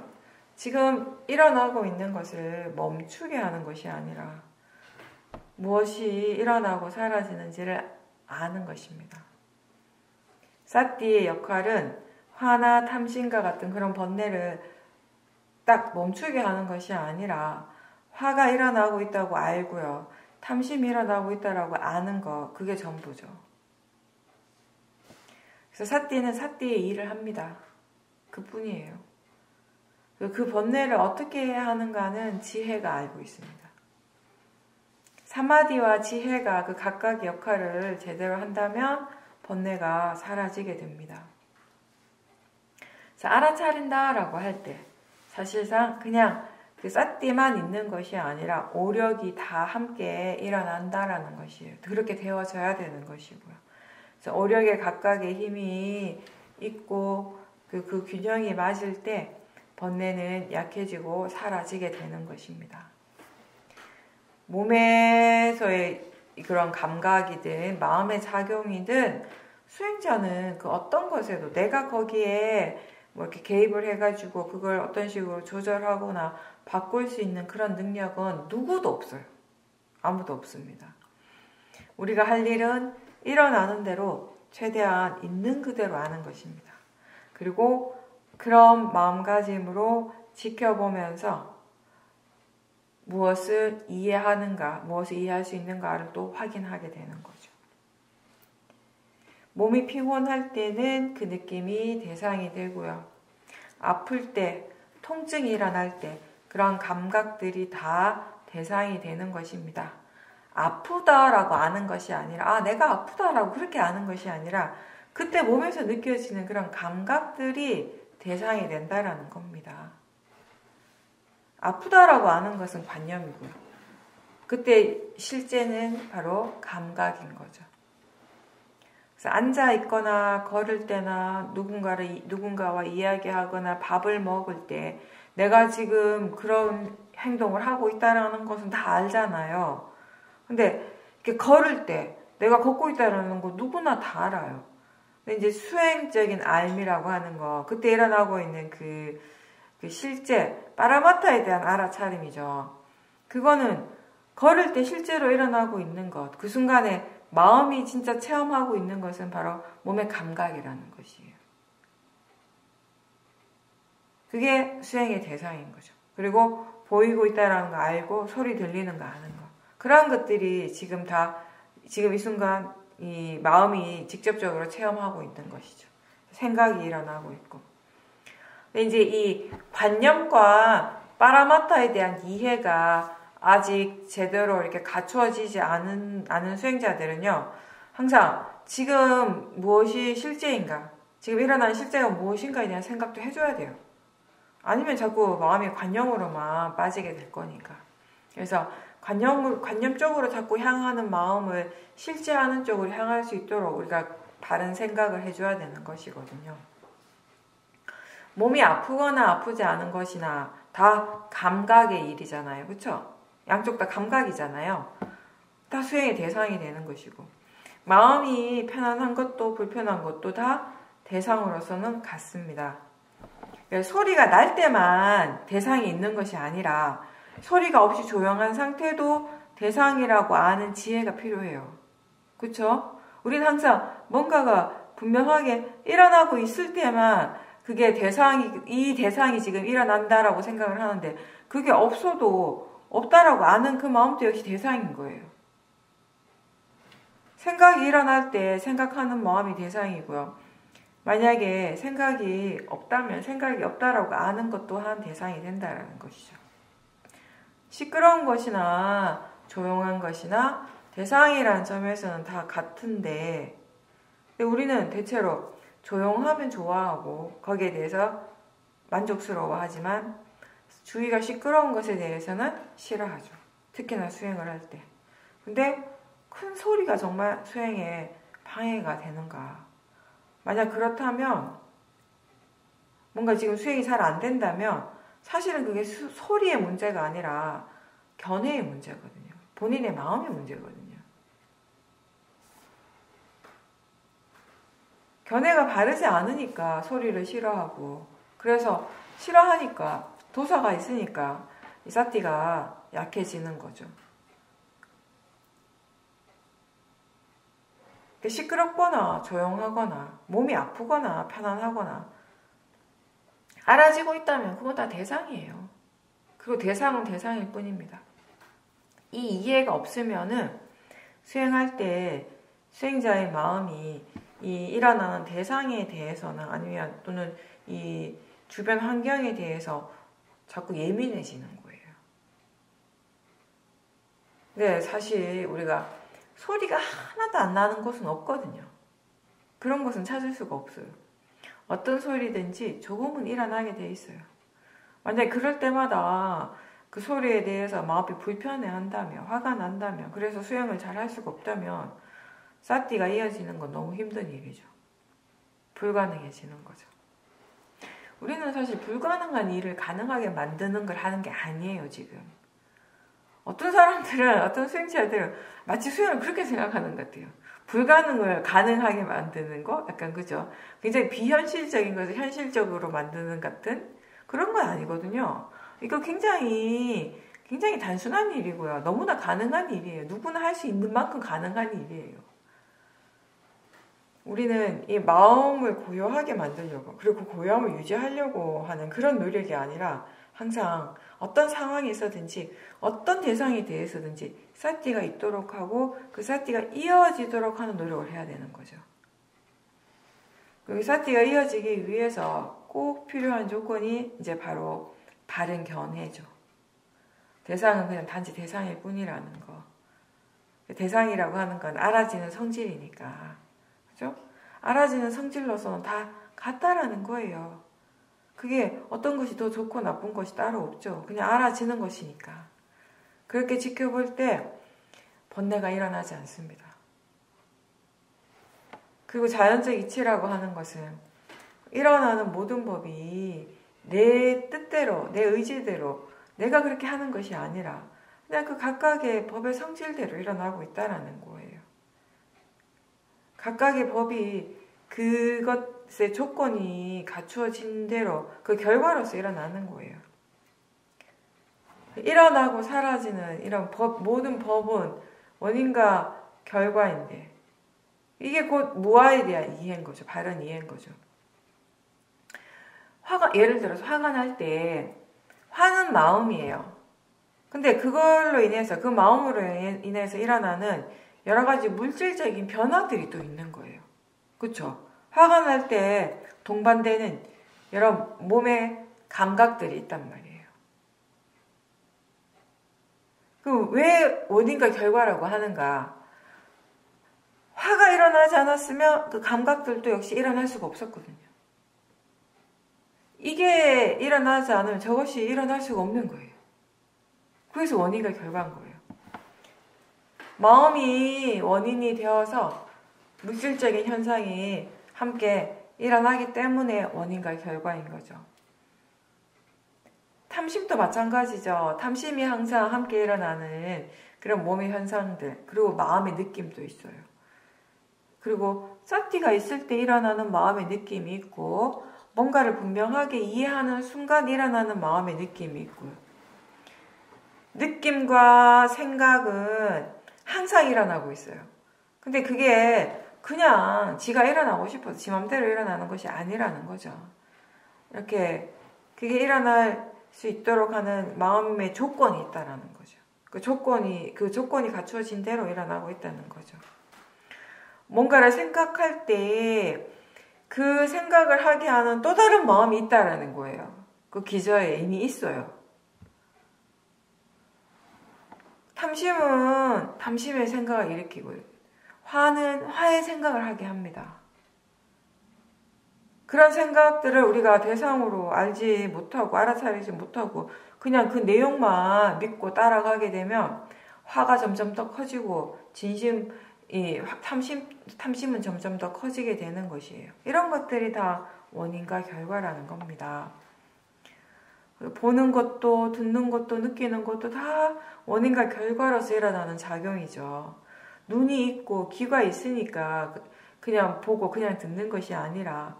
지금 일어나고 있는 것을 멈추게 하는 것이 아니라 무엇이 일어나고 사라지는지를 아는 것입니다. 사띠의 역할은 화나 탐심과 같은 그런 번뇌를 딱 멈추게 하는 것이 아니라 화가 일어나고 있다고 알고요. 탐심이 일어나고 있다고 아는 거, 그게 전부죠. 그래서 사띠는 사띠의 일을 합니다. 그뿐이에요. 그 번뇌를 어떻게 해야 하는가는 지혜가 알고 있습니다. 사마디와 지혜가 그 각각의 역할을 제대로 한다면 번뇌가 사라지게 됩니다. 그래서 알아차린다라고 할 때 사실상 그냥 그 사띠만 있는 것이 아니라 오력이 다 함께 일어난다라는 것이에요. 그렇게 되어져야 되는 것이고요. 그래서 오력의 각각의 힘이 있고 그 균형이 맞을 때 번뇌는 약해지고 사라지게 되는 것입니다. 몸에서의 그런 감각이든 마음의 작용이든 수행자는 그 어떤 것에도 내가 거기에 뭐 이렇게 개입을 해가지고 그걸 어떤 식으로 조절하거나 바꿀 수 있는 그런 능력은 누구도 없어요. 아무도 없습니다. 우리가 할 일은 일어나는 대로 최대한 있는 그대로 아는 것입니다. 그리고 그런 마음가짐으로 지켜보면서 무엇을 이해하는가, 무엇을 이해할 수 있는가를 또 확인하게 되는 거죠. 몸이 피곤할 때는 그 느낌이 대상이 되고요. 아플 때, 통증이 일어날 때 그런 감각들이 다 대상이 되는 것입니다. 아프다라고 아는 것이 아니라, 내가 아프다라고 그렇게 아는 것이 아니라, 그때 몸에서 느껴지는 그런 감각들이 대상이 된다라는 겁니다. 아프다라고 아는 것은 관념이고요. 그때 실제는 바로 감각인 거죠. 그래서 앉아 있거나 걸을 때나 누군가와 이야기하거나 밥을 먹을 때 내가 지금 그런 행동을 하고 있다는 것은 다 알잖아요. 근데 이렇게 걸을 때 내가 걷고 있다는 거 누구나 다 알아요. 근데 이제 수행적인 알미라고 하는 거, 그때 일어나고 있는 그 실제 파라마타에 대한 알아차림이죠. 그거는 걸을 때 실제로 일어나고 있는 것, 그 순간에 마음이 진짜 체험하고 있는 것은 바로 몸의 감각이라는 것이에요. 그게 수행의 대상인 거죠. 그리고 보이고 있다는 거 알고 소리 들리는 거 아는 거. 그러한 것들이 지금 이 순간 이 마음이 직접적으로 체험하고 있는 것이죠. 생각이 일어나고 있고. 근데 이제 이 관념과 파라마타에 대한 이해가 아직 제대로 이렇게 갖추어지지 않은 수행자들은요, 항상 지금 무엇이 실제인가, 지금 일어나는 실제가 무엇인가에 대한 생각도 해줘야 돼요. 아니면 자꾸 마음이 관념으로만 빠지게 될 거니까. 그래서 관념 쪽으로 자꾸 향하는 마음을 실제하는 쪽으로 향할 수 있도록 우리가 바른 생각을 해줘야 되는 것이거든요. 몸이 아프거나 아프지 않은 것이나 다 감각의 일이잖아요. 그렇죠? 양쪽 다 감각이잖아요. 다 수행의 대상이 되는 것이고, 마음이 편안한 것도 불편한 것도 다 대상으로서는 같습니다. 소리가 날 때만 대상이 있는 것이 아니라 소리가 없이 조용한 상태도 대상이라고 아는 지혜가 필요해요. 그렇죠? 우리는 항상 뭔가가 분명하게 일어나고 있을 때만 그게 이 대상이 지금 일어난다라고 생각을 하는데, 그게 없어도 없다라고 아는 그 마음도 역시 대상인 거예요. 생각이 일어날 때 생각하는 마음이 대상이고요. 만약에 생각이 없다면 생각이 없다라고 아는 것 또한 대상이 된다는 것이죠. 시끄러운 것이나 조용한 것이나 대상이라는 점에서는 다 같은데, 근데 우리는 대체로 조용하면 좋아하고 거기에 대해서 만족스러워하지만 주위가 시끄러운 것에 대해서는 싫어하죠. 특히나 수행을 할 때. 근데 큰 소리가 정말 수행에 방해가 되는가? 만약 그렇다면, 뭔가 지금 수행이 잘 안 된다면 사실은 그게 소리의 문제가 아니라 견해의 문제거든요. 본인의 마음의 문제거든요. 견해가 바르지 않으니까 소리를 싫어하고, 그래서 싫어하니까 도사가 있으니까 이 사티가 약해지는 거죠. 시끄럽거나 조용하거나 몸이 아프거나 편안하거나 알아지고 있다면 그건 다 대상이에요. 그리고 대상은 대상일 뿐입니다. 이 이해가 없으면은 수행할 때 수행자의 마음이 이 일어나는 대상에 대해서는, 아니면 또는 이 주변 환경에 대해서 자꾸 예민해지는 거예요. 근데 사실 우리가 소리가 하나도 안 나는 곳은 없거든요. 그런 곳은 찾을 수가 없어요. 어떤 소리든지 조금은 일어나게 돼 있어요. 만약에 그럴 때마다 그 소리에 대해서 마음이 불편해한다면, 화가 난다면, 그래서 수행을 잘 할 수가 없다면 사티가 이어지는 건 너무 힘든 일이죠. 불가능해지는 거죠. 우리는 사실 불가능한 일을 가능하게 만드는 걸 하는 게 아니에요, 지금. 어떤 사람들은, 어떤 수행자들은 마치 수행을 그렇게 생각하는 것 같아요. 불가능을 가능하게 만드는 거? 약간 그죠? 굉장히 비현실적인 것을 현실적으로 만드는 같은 그런 건 아니거든요. 이거 굉장히 단순한 일이고요. 너무나 가능한 일이에요. 누구나 할 수 있는 만큼 가능한 일이에요. 우리는 이 마음을 고요하게 만들려고, 그리고 고요함을 유지하려고 하는 그런 노력이 아니라 항상 어떤 상황이 있어든지 어떤 대상에 대해서든지 사티가 있도록 하고 그 사티가 이어지도록 하는 노력을 해야 되는 거죠. 그 사티가 이어지기 위해서 꼭 필요한 조건이 이제 바로 바른 견해죠. 대상은 그냥 단지 대상일 뿐이라는 거. 대상이라고 하는 건 알아지는 성질이니까. 그죠? 알아지는 성질로서는 다 같다라는 거예요. 그게 어떤 것이 더 좋고 나쁜 것이 따로 없죠. 그냥 알아지는 것이니까. 그렇게 지켜볼 때 번뇌가 일어나지 않습니다. 그리고 자연적 이치라고 하는 것은 일어나는 모든 법이 내 뜻대로, 내 의지대로 내가 그렇게 하는 것이 아니라 그냥 그 각각의 법의 성질대로 일어나고 있다는 거예요. 각각의 법이 그것의 조건이 갖추어진 대로 그 결과로서 일어나는 거예요. 일어나고 사라지는 이런 모든 법은 원인과 결과인데 이게 곧 무아에 대한 이해인 거죠. 바른 이해인 거죠. 예를 들어서 화가 날 때 화는 마음이에요. 근데 그걸로 인해서 그 마음으로 인해서 일어나는 여러 가지 물질적인 변화들이 또 있는 거예요. 그렇죠? 화가 날 때 동반되는 여러 몸의 감각들이 있단 말이에요. 그 왜 원인과 결과라고 하는가? 화가 일어나지 않았으면 그 감각들도 역시 일어날 수가 없었거든요. 이게 일어나지 않으면 저것이 일어날 수가 없는 거예요. 그래서 원인과 결과인 거예요. 마음이 원인이 되어서 물질적인 현상이 함께 일어나기 때문에 원인과 결과인 거죠. 탐심도 마찬가지죠. 탐심이 항상 함께 일어나는 그런 몸의 현상들, 그리고 마음의 느낌도 있어요. 그리고 사티가 있을 때 일어나는 마음의 느낌이 있고 뭔가를 분명하게 이해하는 순간 일어나는 마음의 느낌이 있고요. 느낌과 생각은 항상 일어나고 있어요. 근데 그게 그냥 지가 일어나고 싶어서 지 맘대로 일어나는 것이 아니라는 거죠. 이렇게 그게 일어날 수 있도록 하는 마음의 조건이 있다라는 거죠. 그 조건이 갖추어진 대로 일어나고 있다는 거죠. 뭔가를 생각할 때 그 생각을 하게 하는 또 다른 마음이 있다라는 거예요. 그 기저에 이미 있어요. 탐심은 탐심의 생각을 일으키고 화는 화의 생각을 하게 합니다. 그런 생각들을 우리가 대상으로 알지 못하고 알아차리지 못하고 그냥 그 내용만 믿고 따라가게 되면 화가 점점 더 커지고 탐심은 점점 더 커지게 되는 것이에요. 이런 것들이 다 원인과 결과라는 겁니다. 보는 것도 듣는 것도 느끼는 것도 다 원인과 결과로서 일어나는 작용이죠. 눈이 있고 귀가 있으니까 그냥 보고 그냥 듣는 것이 아니라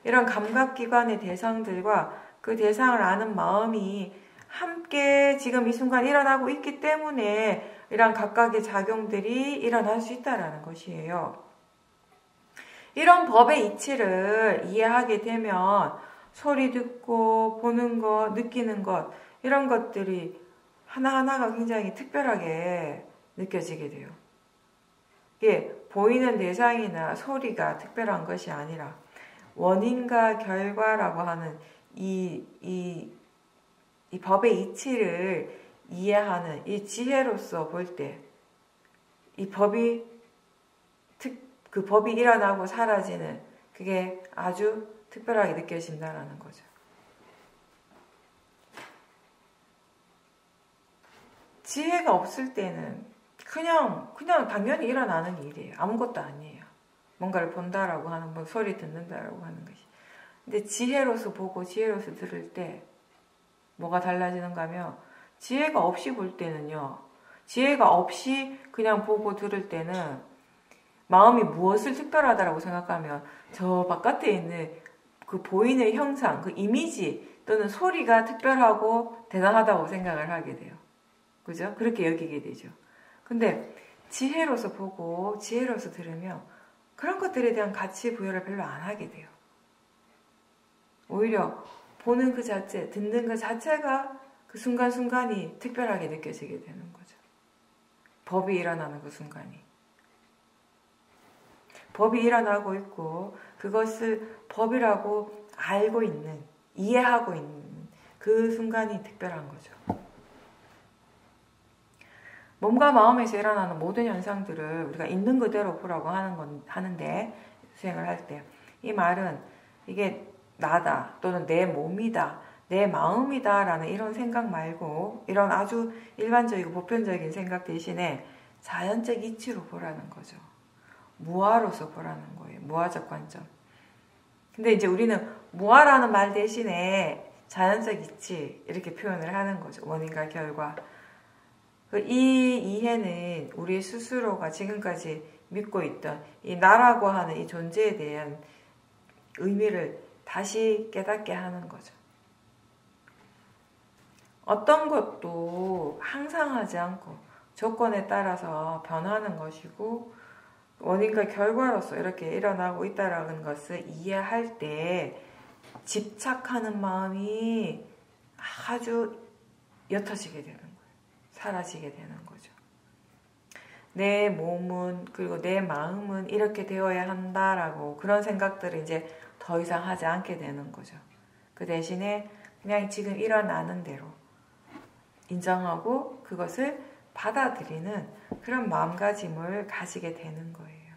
이런 감각기관의 대상들과 그 대상을 아는 마음이 함께 지금 이 순간 일어나고 있기 때문에 이런 각각의 작용들이 일어날 수 있다는 것이에요. 이런 법의 이치를 이해하게 되면 소리 듣고 보는 것, 느끼는 것 이런 것들이 하나하나가 굉장히 특별하게 느껴지게 돼요. 이게 보이는 대상이나 소리가 특별한 것이 아니라 원인과 결과라고 하는 이 법의 이치를 이해하는 이 지혜로서 볼 때 이 그 법이 일어나고 사라지는 그게 아주 특별하게 느껴진다는 거죠. 지혜가 없을 때는 그냥 당연히 일어나는 일이에요. 아무것도 아니에요. 뭔가를 본다라고 하는 뭐 소리 듣는다라고 하는 것이. 근데 지혜로서 보고 지혜로서 들을 때 뭐가 달라지는가 하면 지혜가 없이 볼 때는요. 지혜가 없이 그냥 보고 들을 때는 마음이 무엇을 특별하다라고 생각하면 저 바깥에 있는 그 보이는 형상, 그 이미지 또는 소리가 특별하고 대단하다고 생각을 하게 돼요. 그죠? 그렇게 여기게 되죠. 근데 지혜로서 보고 지혜로서 들으면 그런 것들에 대한 가치 부여를 별로 안 하게 돼요. 오히려 보는 그 자체, 듣는 그 자체가 그 순간순간이 특별하게 느껴지게 되는 거죠. 법이 일어나는 그 순간이. 법이 일어나고 있고 그것을 법이라고 알고 있는, 이해하고 있는 그 순간이 특별한 거죠. 몸과 마음에서 일어나는 모든 현상들을 우리가 있는 그대로 보라고 하는데, 수행을 할 때. 이 말은 이게 나다, 또는 내 몸이다, 내 마음이다 라는 이런 생각 말고, 이런 아주 일반적이고 보편적인 생각 대신에 자연적 이치로 보라는 거죠. 무아로서 보라는 거예요. 무아적 관점. 근데 이제 우리는 무아라는 말 대신에 자연적 이치 이렇게 표현을 하는 거죠. 원인과 결과. 이 이해는 우리 스스로가 지금까지 믿고 있던 이 나라고 하는 이 존재에 대한 의미를 다시 깨닫게 하는 거죠. 어떤 것도 항상 하지 않고 조건에 따라서 변하는 것이고, 원인과 결과로서 이렇게 일어나고 있다는 것을 이해할 때 집착하는 마음이 아주 옅어지게 되는 거예요. 사라지게 되는 거죠. 내 몸은, 그리고 내 마음은 이렇게 되어야 한다라고 그런 생각들을 이제 더 이상 하지 않게 되는 거죠. 그 대신에 그냥 지금 일어나는 대로 인정하고 그것을 받아들이는 그런 마음가짐을 가지게 되는 거예요.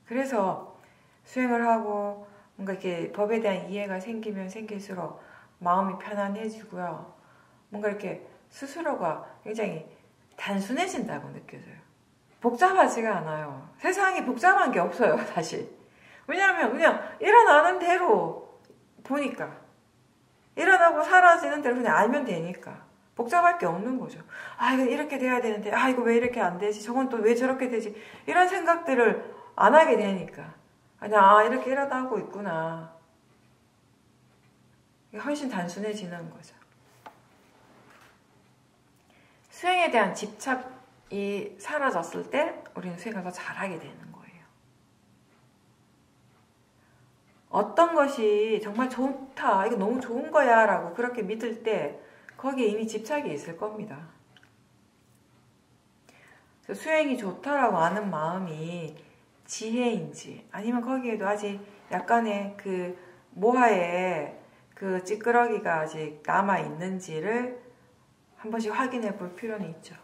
그래서 수행을 하고 뭔가 이렇게 법에 대한 이해가 생기면 생길수록 마음이 편안해지고요. 뭔가 이렇게 스스로가 굉장히 단순해진다고 느껴져요. 복잡하지가 않아요. 세상이 복잡한 게 없어요, 사실. 왜냐하면 그냥 일어나는 대로 보니까, 일어나고 사라지는 대로 그냥 알면 되니까 복잡할 게 없는 거죠. 아, 이거 이렇게 돼야 되는데, 아, 이거 왜 이렇게 안 되지? 저건 또 왜 저렇게 되지? 이런 생각들을 안 하게 되니까 그냥 아, 이렇게 일어나고 있구나. 훨씬 단순해지는 거죠. 수행에 대한 집착이 사라졌을 때 우리는 수행을 더 잘하게 되는 거예요. 어떤 것이 정말 좋다, 이거 너무 좋은 거야 라고 그렇게 믿을 때 거기에 이미 집착이 있을 겁니다. 그래서 수행이 좋다라고 아는 마음이 지혜인지, 아니면 거기에도 아직 약간의 그 모하의 그 찌끄러기가 아직 남아있는지를 한 번씩 확인해 볼 필요는 있죠.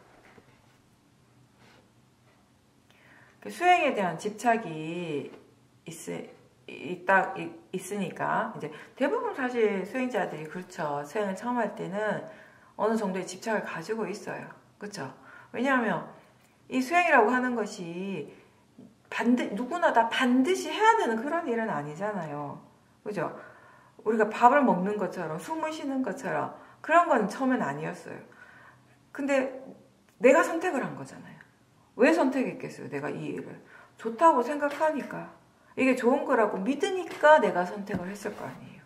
수행에 대한 집착이 있으니까, 이제 대부분 사실 수행자들이 그렇죠. 수행을 처음 할 때는 어느 정도의 집착을 가지고 있어요. 그렇죠? 왜냐하면 이 수행이라고 하는 것이 누구나 다 반드시 해야 되는 그런 일은 아니잖아요. 그죠? 우리가 밥을 먹는 것처럼, 숨을 쉬는 것처럼 그런 건 처음엔 아니었어요. 근데 내가 선택을 한 거잖아요. 왜 선택했겠어요? 내가 이 일을 좋다고 생각하니까, 이게 좋은 거라고 믿으니까 내가 선택을 했을 거 아니에요.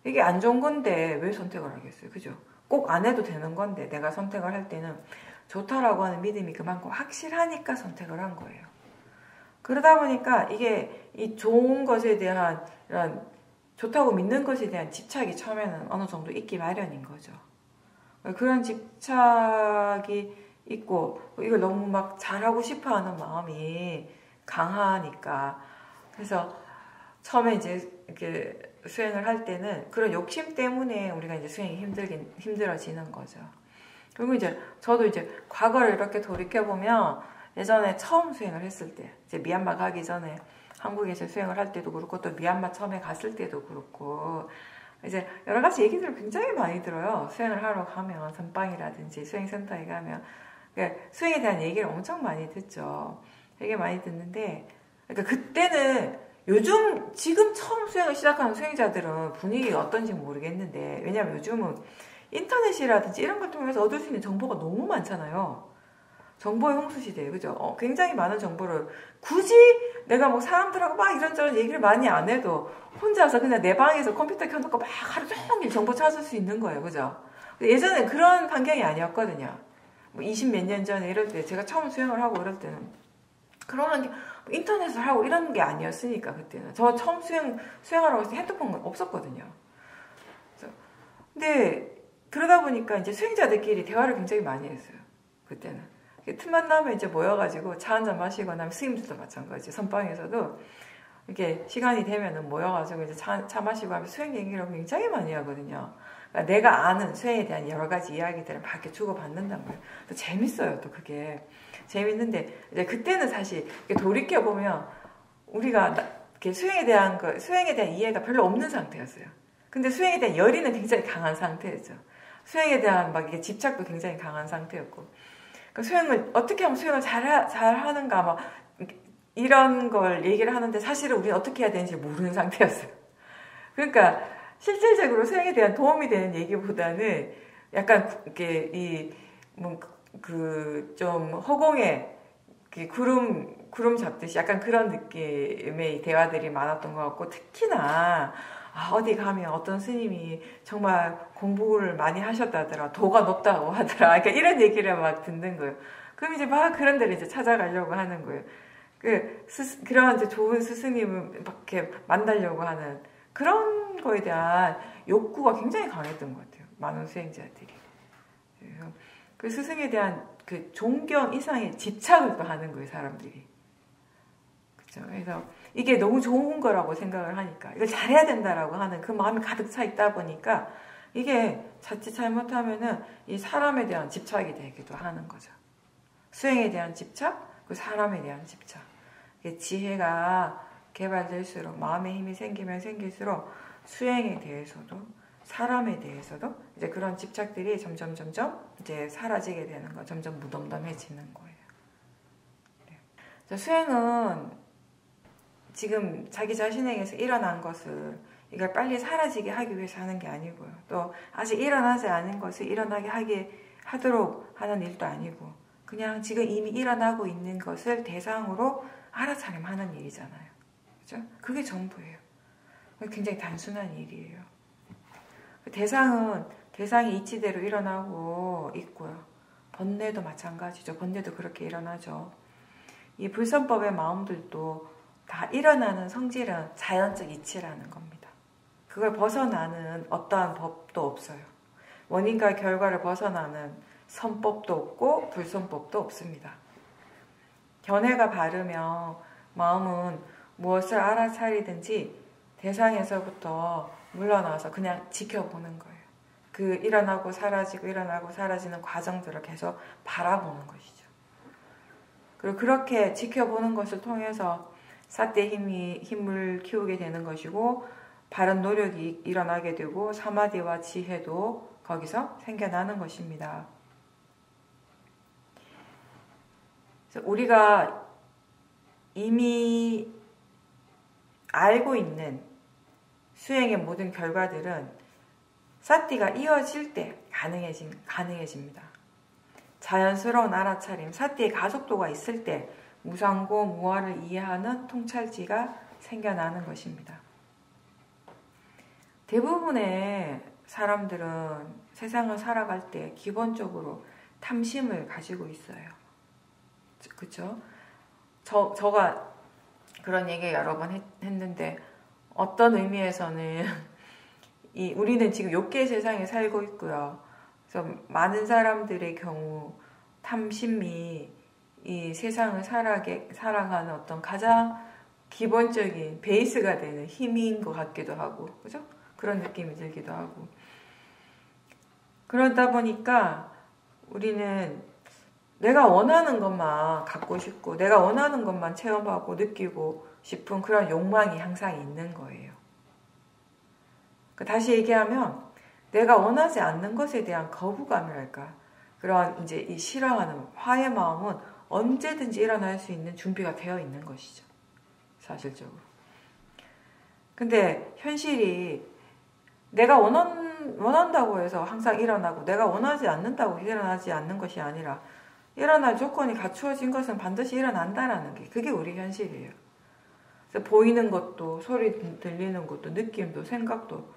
이게 안 좋은 건데 왜 선택을 하겠어요? 그죠? 꼭 안 해도 되는 건데 내가 선택을 할 때는 좋다라고 하는 믿음이 그만큼 확실하니까 선택을 한 거예요. 그러다 보니까 이게 이 좋은 것에 대한 이런 좋다고 믿는 것에 대한 집착이 처음에는 어느 정도 있기 마련인 거죠. 그런 집착이 있고 이걸 너무 막 잘하고 싶어하는 마음이 강하니까, 그래서 처음에 이제 이렇게 수행을 할 때는 그런 욕심 때문에 우리가 이제 수행이 힘들어지는 거죠. 그리고 이제 저도 이제 과거를 이렇게 돌이켜보면 예전에 처음 수행을 했을 때, 이제 미얀마 가기 전에 한국에서 수행을 할 때도 그렇고, 또 미얀마 처음에 갔을 때도 그렇고, 이제 여러 가지 얘기들을 굉장히 많이 들어요. 수행을 하러 가면, 선방이라든지 수행센터에 가면. 그러니까 수행에 대한 얘기를 엄청 많이 듣죠. 되게 많이 듣는데, 그러니까 그때는 지금 처음 수행을 시작하는 수행자들은 분위기가 어떤지 모르겠는데, 왜냐면 요즘은 인터넷이라든지 이런 걸 통해서 얻을 수 있는 정보가 너무 많잖아요. 정보의 홍수 시대에, 그죠? 굉장히 많은 정보를 굳이 내가 뭐 사람들하고 막 이런저런 얘기를 많이 안 해도 혼자서 그냥 내 방에서 컴퓨터 켜놓고 막 하루 종일 정보 찾을 수 있는 거예요. 그죠? 예전에 그런 환경이 아니었거든요. 뭐 20 몇 년 전에 이럴 때, 제가 처음 수행을 하고 이럴 때는 그런 환경, 인터넷을 하고 이런 게 아니었으니까, 그때는. 저 처음 수행하라고 했을 때 핸드폰 없었거든요. 근데 그러다 보니까 이제 수행자들끼리 대화를 굉장히 많이 했어요. 그때는. 틈만 나면 이제 모여가지고 차 한잔 마시거나, 스님들도 마찬가지, 선방에서도 이렇게 시간이 되면은 모여가지고 이제 차 마시고 하면 수행 얘기를 굉장히 많이 하거든요. 그러니까 내가 아는 수행에 대한 여러 가지 이야기들을 막 이렇게 주고받는단 말이에요. 또 재밌어요, 또 그게. 재밌는데, 이제 그때는 사실 돌이켜보면 우리가 이렇게 수행에 대한 이해가 별로 없는 상태였어요. 근데 수행에 대한 열의는 굉장히 강한 상태였죠. 수행에 대한 막 이게 집착도 굉장히 강한 상태였고. 그러니까 수행을, 어떻게 하면 수행을 잘 하는가, 막, 이런 걸 얘기를 하는데 사실은 우리는 어떻게 해야 되는지 모르는 상태였어요. 그러니까 실질적으로 수행에 대한 도움이 되는 얘기보다는 약간 이게 좀 허공에 구름 잡듯이 약간 그런 느낌의 대화들이 많았던 것 같고, 특히나 어디 가면 어떤 스님이 정말 공부를 많이 하셨다더라, 도가 높다고 하더라, 그러니까 이런 얘기를 막 듣는 거예요. 그럼 이제 막 그런 데를 이제 찾아가려고 하는 거예요. 그런 이제 좋은 스승님을 막 이렇게 만나려고 하는 그런 거에 대한 욕구가 굉장히 강했던 것 같아요. 많은 수행자들이. 그래서 그 스승에 대한 그 존경 이상의 집착을 또 하는 거예요, 사람들이. 그렇죠? 그래서 이게 너무 좋은 거라고 생각을 하니까, 이걸 잘해야 된다라고 하는 그 마음이 가득 차 있다 보니까 이게 자칫 잘못하면은 이 사람에 대한 집착이 되기도 하는 거죠. 수행에 대한 집착, 그 사람에 대한 집착. 지혜가 개발될수록, 마음의 힘이 생기면 생길수록 수행에 대해서도 사람에 대해서도 이제 그런 집착들이 점점 이제 사라지게 되는 거, 점점 무덤덤해지는 거예요. 네. 수행은 지금 자기 자신에게서 일어난 것을 이걸 빨리 사라지게 하기 위해서 하는 게 아니고요. 또 아직 일어나지 않은 것을 일어나게 하도록 하는 일도 아니고, 그냥 지금 이미 일어나고 있는 것을 대상으로 알아차림하는 일이잖아요. 그죠? 그게 전부예요. 굉장히 단순한 일이에요. 대상이 이치대로 일어나고 있고요. 번뇌도 마찬가지죠. 번뇌도 그렇게 일어나죠. 이 불선법의 마음들도 다 일어나는 성질은 자연적 이치라는 겁니다. 그걸 벗어나는 어떠한 법도 없어요. 원인과 결과를 벗어나는 선법도 없고 불선법도 없습니다. 견해가 바르면 마음은 무엇을 알아차리든지 대상에서부터 물러나서 그냥 지켜보는 거예요. 그 일어나고 사라지는 과정들을 계속 바라보는 것이죠. 그리고 그렇게 지켜보는 것을 통해서 사대의 힘을 키우게 되는 것이고, 바른 노력이 일어나게 되고 사마디와 지혜도 거기서 생겨나는 것입니다. 그래서 우리가 이미 알고 있는 수행의 모든 결과들은 사띠가 이어질 때 가능해집니다. 자연스러운 알아차림, 사띠의 가속도가 있을 때 무상고 무아를 이해하는 통찰지가 생겨나는 것입니다. 대부분의 사람들은 세상을 살아갈 때 기본적으로 탐심을 가지고 있어요. 그렇죠? 저가 그런 얘기 여러 번 했는데, 어떤 의미에서는 우리는 지금 욕계 세상에 살고 있고요. 그래서 많은 사람들의 경우 탐심이 이 세상을 살아가는 어떤 가장 기본적인 베이스가 되는 힘인 것 같기도 하고, 그죠? 그런 느낌이 들기도 하고. 그러다 보니까 우리는 내가 원하는 것만 갖고 싶고, 내가 원하는 것만 체험하고 느끼고 싶은 그런 욕망이 항상 있는 거예요. 다시 얘기하면, 내가 원하지 않는 것에 대한 거부감이랄까, 그런 이제 이 싫어하는 화의 마음은 언제든지 일어날 수 있는 준비가 되어 있는 것이죠. 사실적으로. 근데 현실이 내가 원한다고 해서 항상 일어나고, 내가 원하지 않는다고 일어나지 않는 것이 아니라, 일어날 조건이 갖추어진 것은 반드시 일어난다라는 게, 그게 우리 현실이에요. 그래서 보이는 것도, 소리 들리는 것도, 느낌도, 생각도,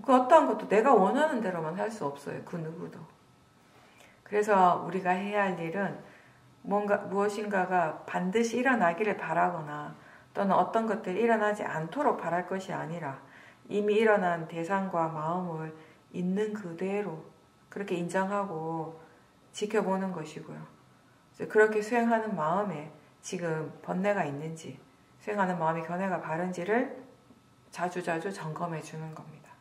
그 어떠한 것도 내가 원하는 대로만 할 수 없어요. 그 누구도. 그래서 우리가 해야 할 일은 무엇인가가 반드시 일어나기를 바라거나, 또는 어떤 것들이 일어나지 않도록 바랄 것이 아니라, 이미 일어난 대상과 마음을 있는 그대로 그렇게 인정하고 지켜보는 것이고요. 그렇게 수행하는 마음에 지금 번뇌가 있는지, 수행하는 마음이 견해가 바른지를 자주자주 점검해 주는 겁니다.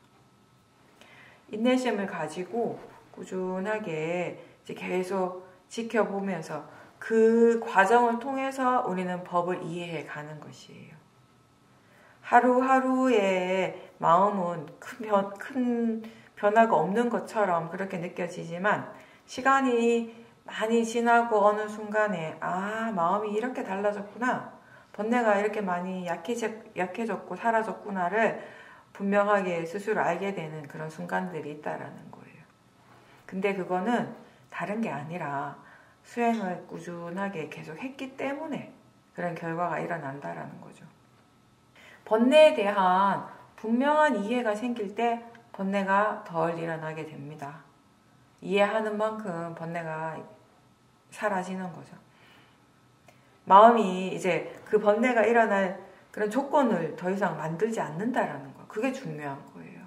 인내심을 가지고 꾸준하게 이제 계속 지켜보면서 그 과정을 통해서 우리는 법을 이해해 가는 것이에요. 하루하루의 마음은 큰 변화가 없는 것처럼 그렇게 느껴지지만 시간이 많이 지나고 어느 순간에 마음이 이렇게 달라졌구나, 번뇌가 이렇게 많이 약해졌고 사라졌구나를 분명하게 스스로 알게 되는 그런 순간들이 있다라는 거예요. 근데 그거는 다른 게 아니라 수행을 꾸준하게 계속 했기 때문에 그런 결과가 일어난다라는 거죠. 번뇌에 대한 분명한 이해가 생길 때 번뇌가 덜 일어나게 됩니다. 이해하는 만큼 번뇌가 사라지는 거죠. 마음이 이제 그 번뇌가 일어날 그런 조건을 더 이상 만들지 않는다라는 거. 그게 중요한 거예요.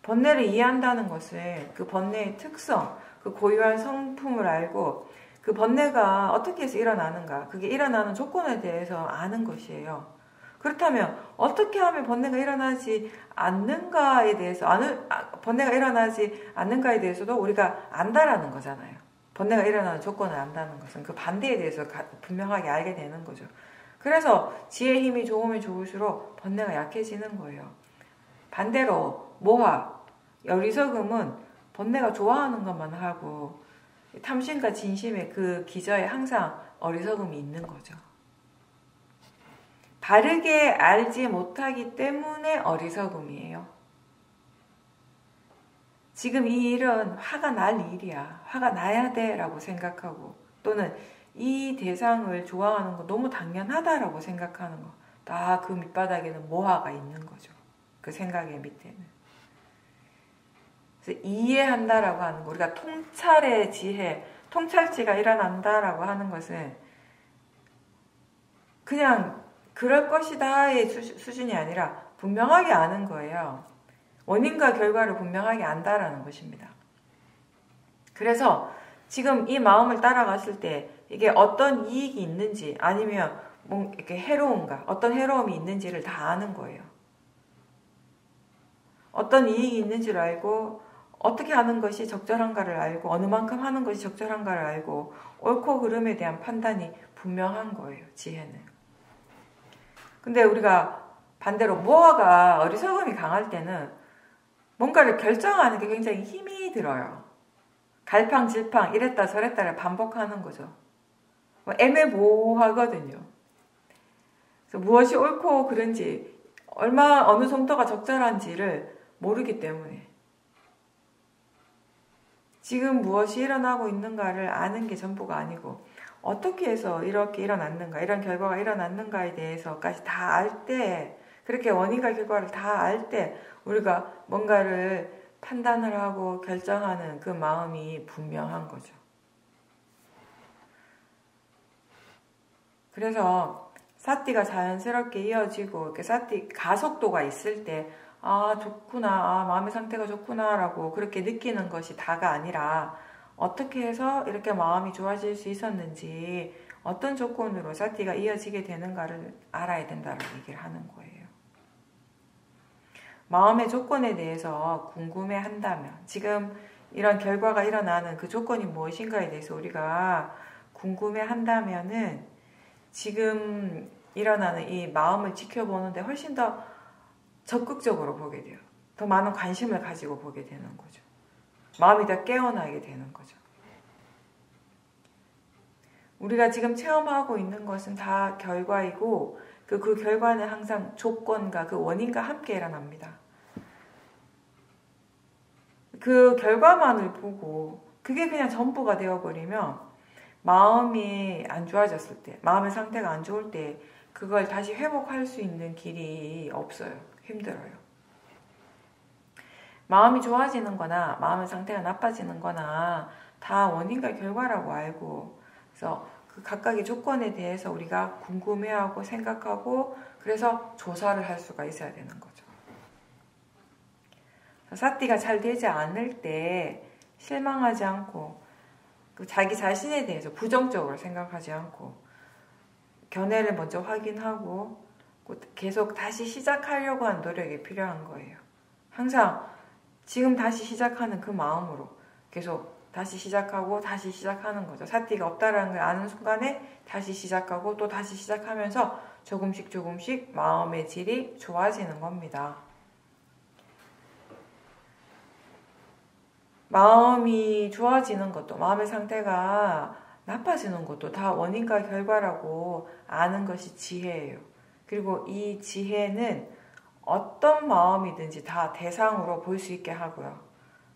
번뇌를 이해한다는 것은 그 번뇌의 특성, 그 고유한 성품을 알고 그 번뇌가 어떻게 해서 일어나는가, 그게 일어나는 조건에 대해서 아는 것이에요. 그렇다면 어떻게 하면 번뇌가 일어나지 않는가에 대해서 번뇌가 일어나지 않는가에 대해서도 우리가 안다라는 거잖아요. 번뇌가 일어나는 조건을 안다는 것은 그 반대에 대해서 분명하게 알게 되는 거죠. 그래서 지혜의 힘이 좋으면 좋을수록 번뇌가 약해지는 거예요. 반대로 모하, 어리석음은 번뇌가 좋아하는 것만 하고 탐심과 진심의 그 기저에 항상 어리석음이 있는 거죠. 바르게 알지 못하기 때문에 어리석음이에요. 지금 이 일은 화가 날 일이야, 화가 나야 돼 라고 생각하고, 또는 이 대상을 좋아하는 거 너무 당연하다라고 생각하는 거, 다 그 밑바닥에는 모하가 있는 거죠. 그 생각의 밑에는. 그래서 이해한다라고 하는 거, 우리가 통찰의 지혜, 통찰지가 일어난다라고 하는 것은 그냥 그럴 것이다의 수준이 아니라 분명하게 아는 거예요. 원인과 결과를 분명하게 안다라는 것입니다. 그래서 지금 이 마음을 따라갔을 때 이게 어떤 이익이 있는지 아니면 뭐 이렇게 해로운가, 어떤 해로움이 있는지를 다 아는 거예요. 어떤 이익이 있는지를 알고 어떻게 하는 것이 적절한가를 알고 어느 만큼 하는 것이 적절한가를 알고 옳고 그름에 대한 판단이 분명한 거예요. 지혜는. 근데 우리가 반대로 모하가 어리석음이 강할 때는 뭔가를 결정하는 게 굉장히 힘이 들어요. 갈팡질팡 이랬다 저랬다를 반복하는 거죠. 애매모호하거든요. 그래서 무엇이 옳고 그른지 어느 정도가 적절한지를 모르기 때문에 지금 무엇이 일어나고 있는가를 아는 게 전부가 아니고 어떻게 해서 이렇게 일어났는가, 이런 결과가 일어났는가에 대해서까지 다 알 때, 그렇게 원인과 결과를 다 알 때 우리가 뭔가를 판단을 하고 결정하는 그 마음이 분명한 거죠. 그래서 사띠가 자연스럽게 이어지고 이렇게 사띠 가속도가 있을 때 좋구나, 마음의 상태가 좋구나라고 그렇게 느끼는 것이 다가 아니라 어떻게 해서 이렇게 마음이 좋아질 수 있었는지 어떤 조건으로 사띠가 이어지게 되는가를 알아야 된다라고 얘기를 하는 거예요. 마음의 조건에 대해서 궁금해한다면 지금 이런 결과가 일어나는 그 조건이 무엇인가에 대해서 우리가 궁금해한다면은 지금 일어나는 이 마음을 지켜보는데 훨씬 더 적극적으로 보게 돼요. 더 많은 관심을 가지고 보게 되는 거죠. 마음이 더 깨어나게 되는 거죠. 우리가 지금 체험하고 있는 것은 다 결과이고 그 결과는 항상 조건과 그 원인과 함께 일어납니다. 그 결과만을 보고 그게 그냥 전부가 되어버리면 마음이 안 좋아졌을 때, 마음의 상태가 안 좋을 때 그걸 다시 회복할 수 있는 길이 없어요. 힘들어요. 마음이 좋아지는 거나 마음의 상태가 나빠지는 거나 다 원인과 결과라고 알고 그래서 그 각각의 조건에 대해서 우리가 궁금해하고 생각하고 그래서 조사를 할 수가 있어야 되는 거죠. 사띠가 잘 되지 않을 때 실망하지 않고 자기 자신에 대해서 부정적으로 생각하지 않고 견해를 먼저 확인하고 계속 다시 시작하려고 하는 노력이 필요한 거예요. 항상 지금 다시 시작하는 그 마음으로 계속 다시 시작하고 다시 시작하는 거죠. 사띠가 없다라는 걸 아는 순간에 다시 시작하고 또 다시 시작하면서 조금씩 마음의 질이 좋아지는 겁니다. 마음이 좋아지는 것도, 마음의 상태가 나빠지는 것도 다 원인과 결과라고 아는 것이 지혜예요. 그리고 이 지혜는 어떤 마음이든지 다 대상으로 볼 수 있게 하고요.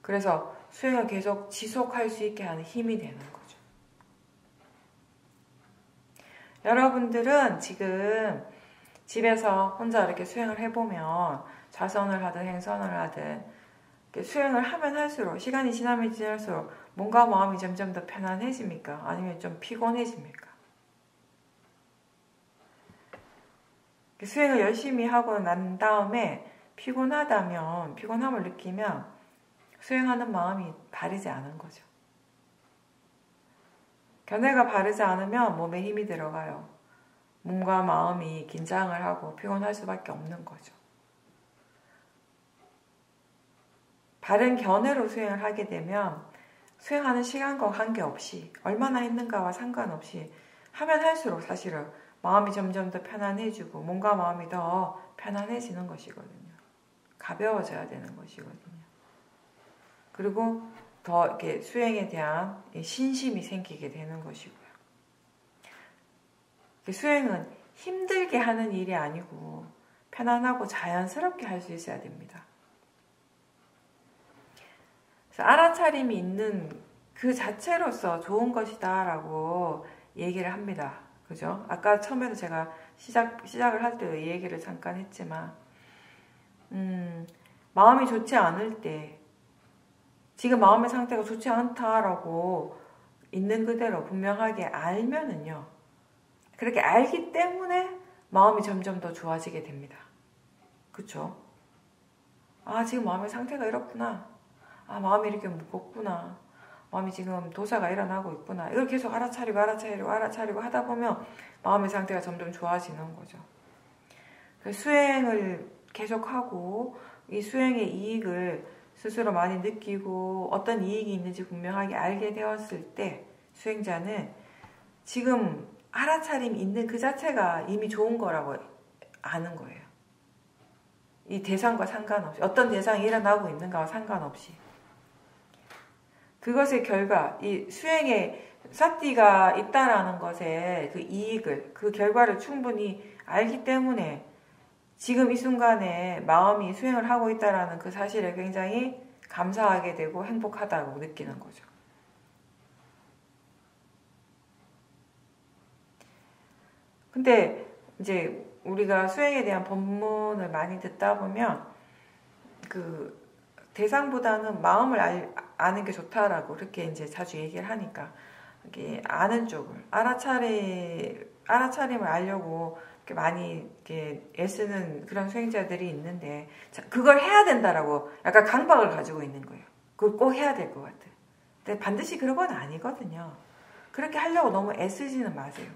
그래서 수행을 계속 지속할 수 있게 하는 힘이 되는 거죠. 여러분들은 지금 집에서 혼자 이렇게 수행을 해보면 좌선을 하든 행선을 하든 수행을 하면 할수록, 시간이 지나면 지날수록 뭔가 마음이 점점 더 편안해집니까? 아니면 좀 피곤해집니까? 수행을 열심히 하고 난 다음에 피곤함을 느끼면 수행하는 마음이 바르지 않은 거죠. 견해가 바르지 않으면 몸에 힘이 들어가요. 몸과 마음이 긴장을 하고 피곤할 수밖에 없는 거죠. 바른 견해로 수행을 하게 되면 수행하는 시간과 관계없이 얼마나 했는가와 상관없이 하면 할수록 사실은 마음이 점점 더 편안해지고 몸과 마음이 더 편안해지는 것이거든요. 가벼워져야 되는 것이거든요. 그리고 더 이렇게 수행에 대한 신심이 생기게 되는 것이고요. 수행은 힘들게 하는 일이 아니고 편안하고 자연스럽게 할 수 있어야 됩니다. 그래서 알아차림이 있는 그 자체로서 좋은 것이다 라고 얘기를 합니다. 그죠? 아까 처음에도 제가 시작을 할 때 이 얘기를 잠깐 했지만 마음이 좋지 않을 때 지금 마음의 상태가 좋지 않다라고 있는 그대로 분명하게 알면은요. 그렇게 알기 때문에 마음이 점점 더 좋아지게 됩니다. 그쵸? 아, 지금 마음의 상태가 이렇구나. 아, 마음이 이렇게 무겁구나. 마음이 지금 도사가 일어나고 있구나. 이걸 계속 알아차리고 하다 보면 마음의 상태가 점점 좋아지는 거죠. 수행을 계속하고 이 수행의 이익을 스스로 많이 느끼고 어떤 이익이 있는지 분명하게 알게 되었을 때 수행자는 지금 알아차림이 있는 그 자체가 이미 좋은 거라고 아는 거예요. 이 대상과 상관없이, 어떤 대상이 일어나고 있는가와 상관없이. 그것의 결과, 이 수행에 사띠가 있다라는 것의 그 이익을, 그 결과를 충분히 알기 때문에 지금 이 순간에 마음이 수행을 하고 있다라는 그 사실에 굉장히 감사하게 되고 행복하다고 느끼는 거죠. 근데 이제 우리가 수행에 대한 법문을 많이 듣다 보면 그 대상보다는 마음을 아는 게 좋다라고 그렇게 이제 자주 얘기를 하니까 이게 아는 쪽을 알아차림을 알려고 이렇게 많이 이렇게 애쓰는 그런 수행자들이 있는데 그걸 해야 된다라고 약간 강박을 가지고 있는 거예요. 그걸 꼭 해야 될 것 같아. 근데 반드시 그런 건 아니거든요. 그렇게 하려고 너무 애쓰지는 마세요.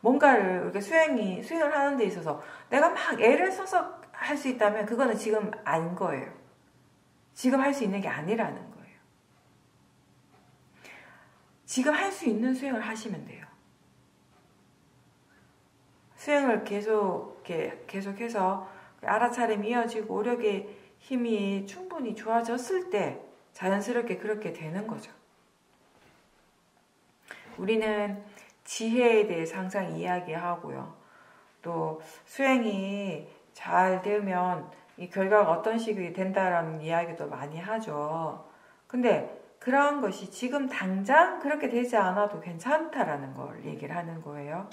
뭔가를 이렇게 수행을 하는 데 있어서 내가 막 애를 써서 할 수 있다면 그거는 지금 아닌 거예요. 지금 할 수 있는 게 아니라는 거예요. 지금 할 수 있는 수행을 하시면 돼요. 수행을 계속해서 알아차림이 이어지고 오력의 힘이 충분히 좋아졌을 때 자연스럽게 그렇게 되는 거죠. 우리는 지혜에 대해서 항상 이야기하고요. 또 수행이 잘 되면 이 결과가 어떤 식이 된다라는 이야기도 많이 하죠. 근데 그러한 것이 지금 당장 그렇게 되지 않아도 괜찮다라는 걸 얘기를 하는 거예요.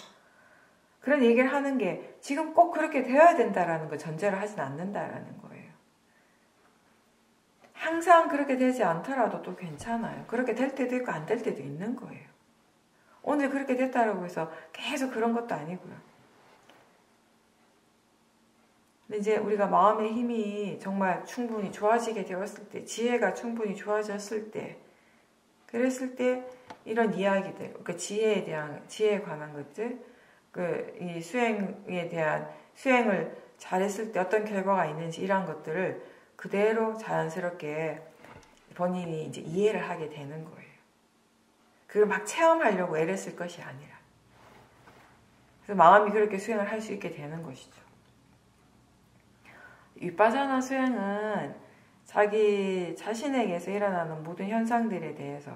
그런 얘기를 하는 게 지금 꼭 그렇게 되어야 된다라는 걸 전제로 하진 않는다라는 거예요. 항상 그렇게 되지 않더라도 또 괜찮아요. 그렇게 될 때도 있고 안 될 때도 있는 거예요. 오늘 그렇게 됐다라고 해서 계속 그런 것도 아니고요. 근데 이제 우리가 마음의 힘이 정말 충분히 좋아지게 되었을 때, 지혜가 충분히 좋아졌을 때, 그랬을 때 이런 이야기들, 그러니까 지혜에 관한 것들, 이 수행에 대한 수행을 잘했을 때 어떤 결과가 있는지 이런 것들을 그대로 자연스럽게 본인이 이제 이해를 하게 되는 거예요. 그걸 막 체험하려고 애를 쓸 것이 아니라. 그래서 마음이 그렇게 수행을 할 수 있게 되는 것이죠. 위파사나 수행은 자기 자신에게서 일어나는 모든 현상들에 대해서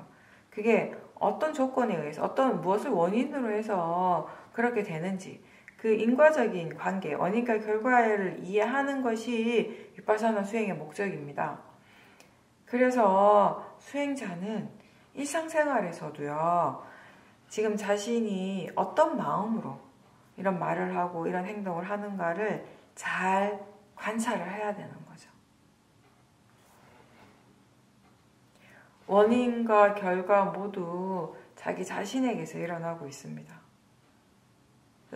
그게 어떤 조건에 의해서 어떤 무엇을 원인으로 해서 그렇게 되는지 그 인과적인 관계, 원인과 결과를 이해하는 것이 위파사나 수행의 목적입니다. 그래서 수행자는 일상생활에서도요, 지금 자신이 어떤 마음으로 이런 말을 하고 이런 행동을 하는가를 잘 관찰을 해야 되는 거죠. 원인과 결과 모두 자기 자신에게서 일어나고 있습니다.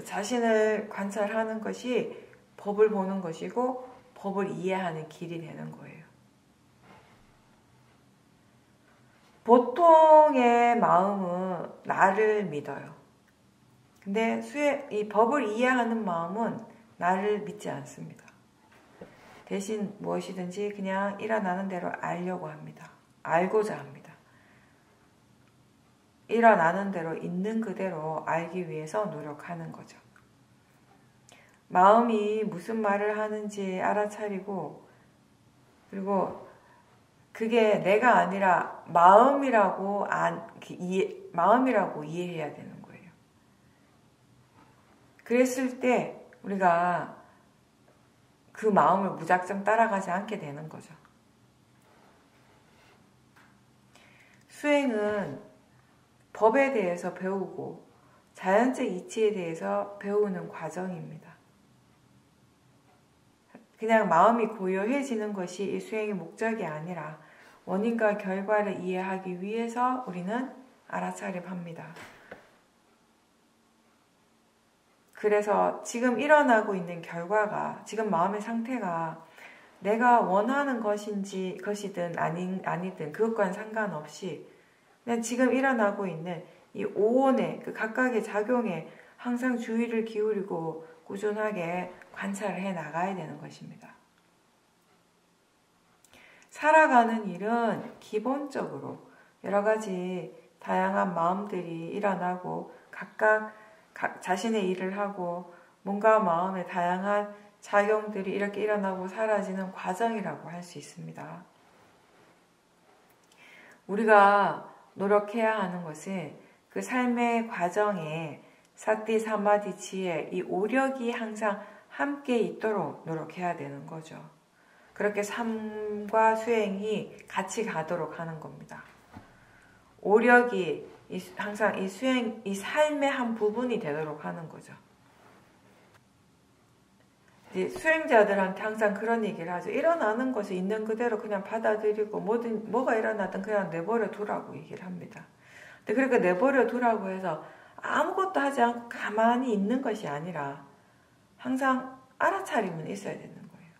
자신을 관찰하는 것이 법을 보는 것이고 법을 이해하는 길이 되는 거예요. 보통의 마음은 나를 믿어요. 근데 이 법을 이해하는 마음은 나를 믿지 않습니다. 대신 무엇이든지 그냥 일어나는 대로 알려고 합니다. 알고자 합니다. 일어나는 대로 있는 그대로 알기 위해서 노력하는 거죠. 마음이 무슨 말을 하는지 알아차리고 그리고 그게 내가 아니라 마음이라고 이해해야 되는 거예요. 그랬을 때 우리가 그 마음을 무작정 따라가지 않게 되는 거죠. 수행은 법에 대해서 배우고 자연적 이치에 대해서 배우는 과정입니다. 그냥 마음이 고요해지는 것이 이 수행의 목적이 아니라 원인과 결과를 이해하기 위해서 우리는 알아차림합니다. 그래서 지금 일어나고 있는 결과가, 지금 마음의 상태가 내가 원하는 것이든 아니든 그것과는 상관없이 그냥 지금 일어나고 있는 이 오온의 그 각각의 작용에 항상 주의를 기울이고 꾸준하게 관찰을 해 나가야 되는 것입니다. 살아가는 일은 기본적으로 여러 가지 다양한 마음들이 일어나고 각각 자신의 일을 하고 몸과 마음의 다양한 작용들이 이렇게 일어나고 사라지는 과정이라고 할 수 있습니다. 우리가 노력해야 하는 것은 그 삶의 과정에 사티, 사마디, 지혜, 이 오력이 항상 함께 있도록 노력해야 되는 거죠. 그렇게 삶과 수행이 같이 가도록 하는 겁니다. 오력이 항상 이 삶의 한 부분이 되도록 하는 거죠. 수행자들한테 항상 그런 얘기를 하죠. 일어나는 것을 있는 그대로 그냥 받아들이고 뭐가 일어나든 그냥 내버려 두라고 얘기를 합니다. 근데 그러니까 내버려 두라고 해서 아무것도 하지 않고 가만히 있는 것이 아니라 항상 알아차림은 있어야 되는 거예요.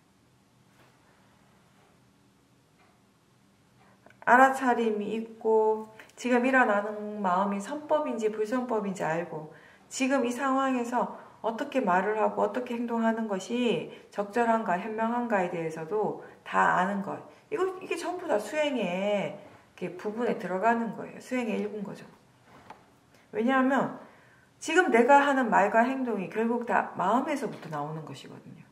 알아차림이 있고 지금 일어나는 마음이 선법인지 불선법인지 알고 지금 이 상황에서 어떻게 말을 하고 어떻게 행동하는 것이 적절한가 현명한가에 대해서도 다 아는 것. 이게 전부 다 수행의 부분에 들어가는 거예요. 수행의 일부인 거죠. 왜냐하면 지금 내가 하는 말과 행동이 결국 다 마음에서부터 나오는 것이거든요.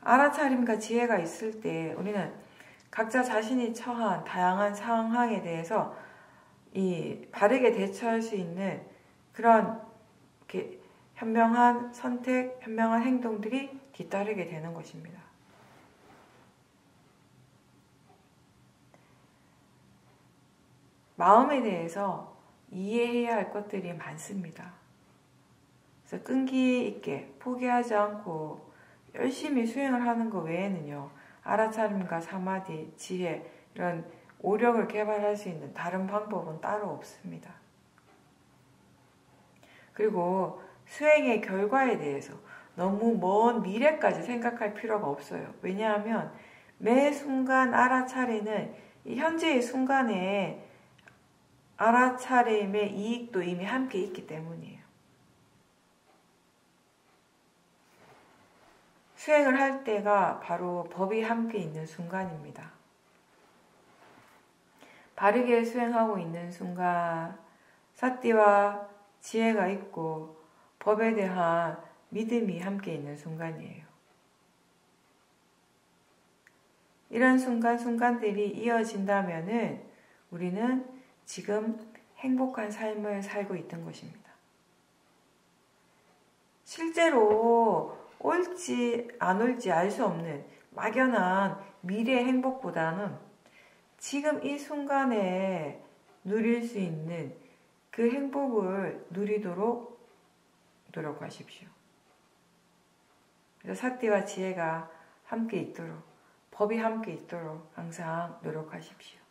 알아차림과 지혜가 있을 때 우리는 각자 자신이 처한 다양한 상황에 대해서 바르게 대처할 수 있는 그런 현명한 선택, 현명한 행동들이 뒤따르게 되는 것입니다. 마음에 대해서 이해해야 할 것들이 많습니다. 그래서 끈기 있게 포기하지 않고 열심히 수행을 하는 것 외에는요, 알아차림과 사마디, 지혜 이런 오력을 개발할 수 있는 다른 방법은 따로 없습니다. 그리고 수행의 결과에 대해서 너무 먼 미래까지 생각할 필요가 없어요. 왜냐하면 매 순간 알아차리는 이 현재의 순간에 알아차림의 이익도 이미 함께 있기 때문이에요. 수행을 할 때가 바로 법이 함께 있는 순간입니다. 바르게 수행하고 있는 순간 사띠와 지혜가 있고 법에 대한 믿음이 함께 있는 순간이에요. 이런 순간순간들이 이어진다면은 우리는 지금 행복한 삶을 살고 있던 것입니다. 실제로 올지 안 올지 알 수 없는 막연한 미래의 행복보다는 지금 이 순간에 누릴 수 있는 그 행복을 누리도록 노력하십시오. 그래서 사띠와 지혜가 함께 있도록, 법이 함께 있도록 항상 노력하십시오.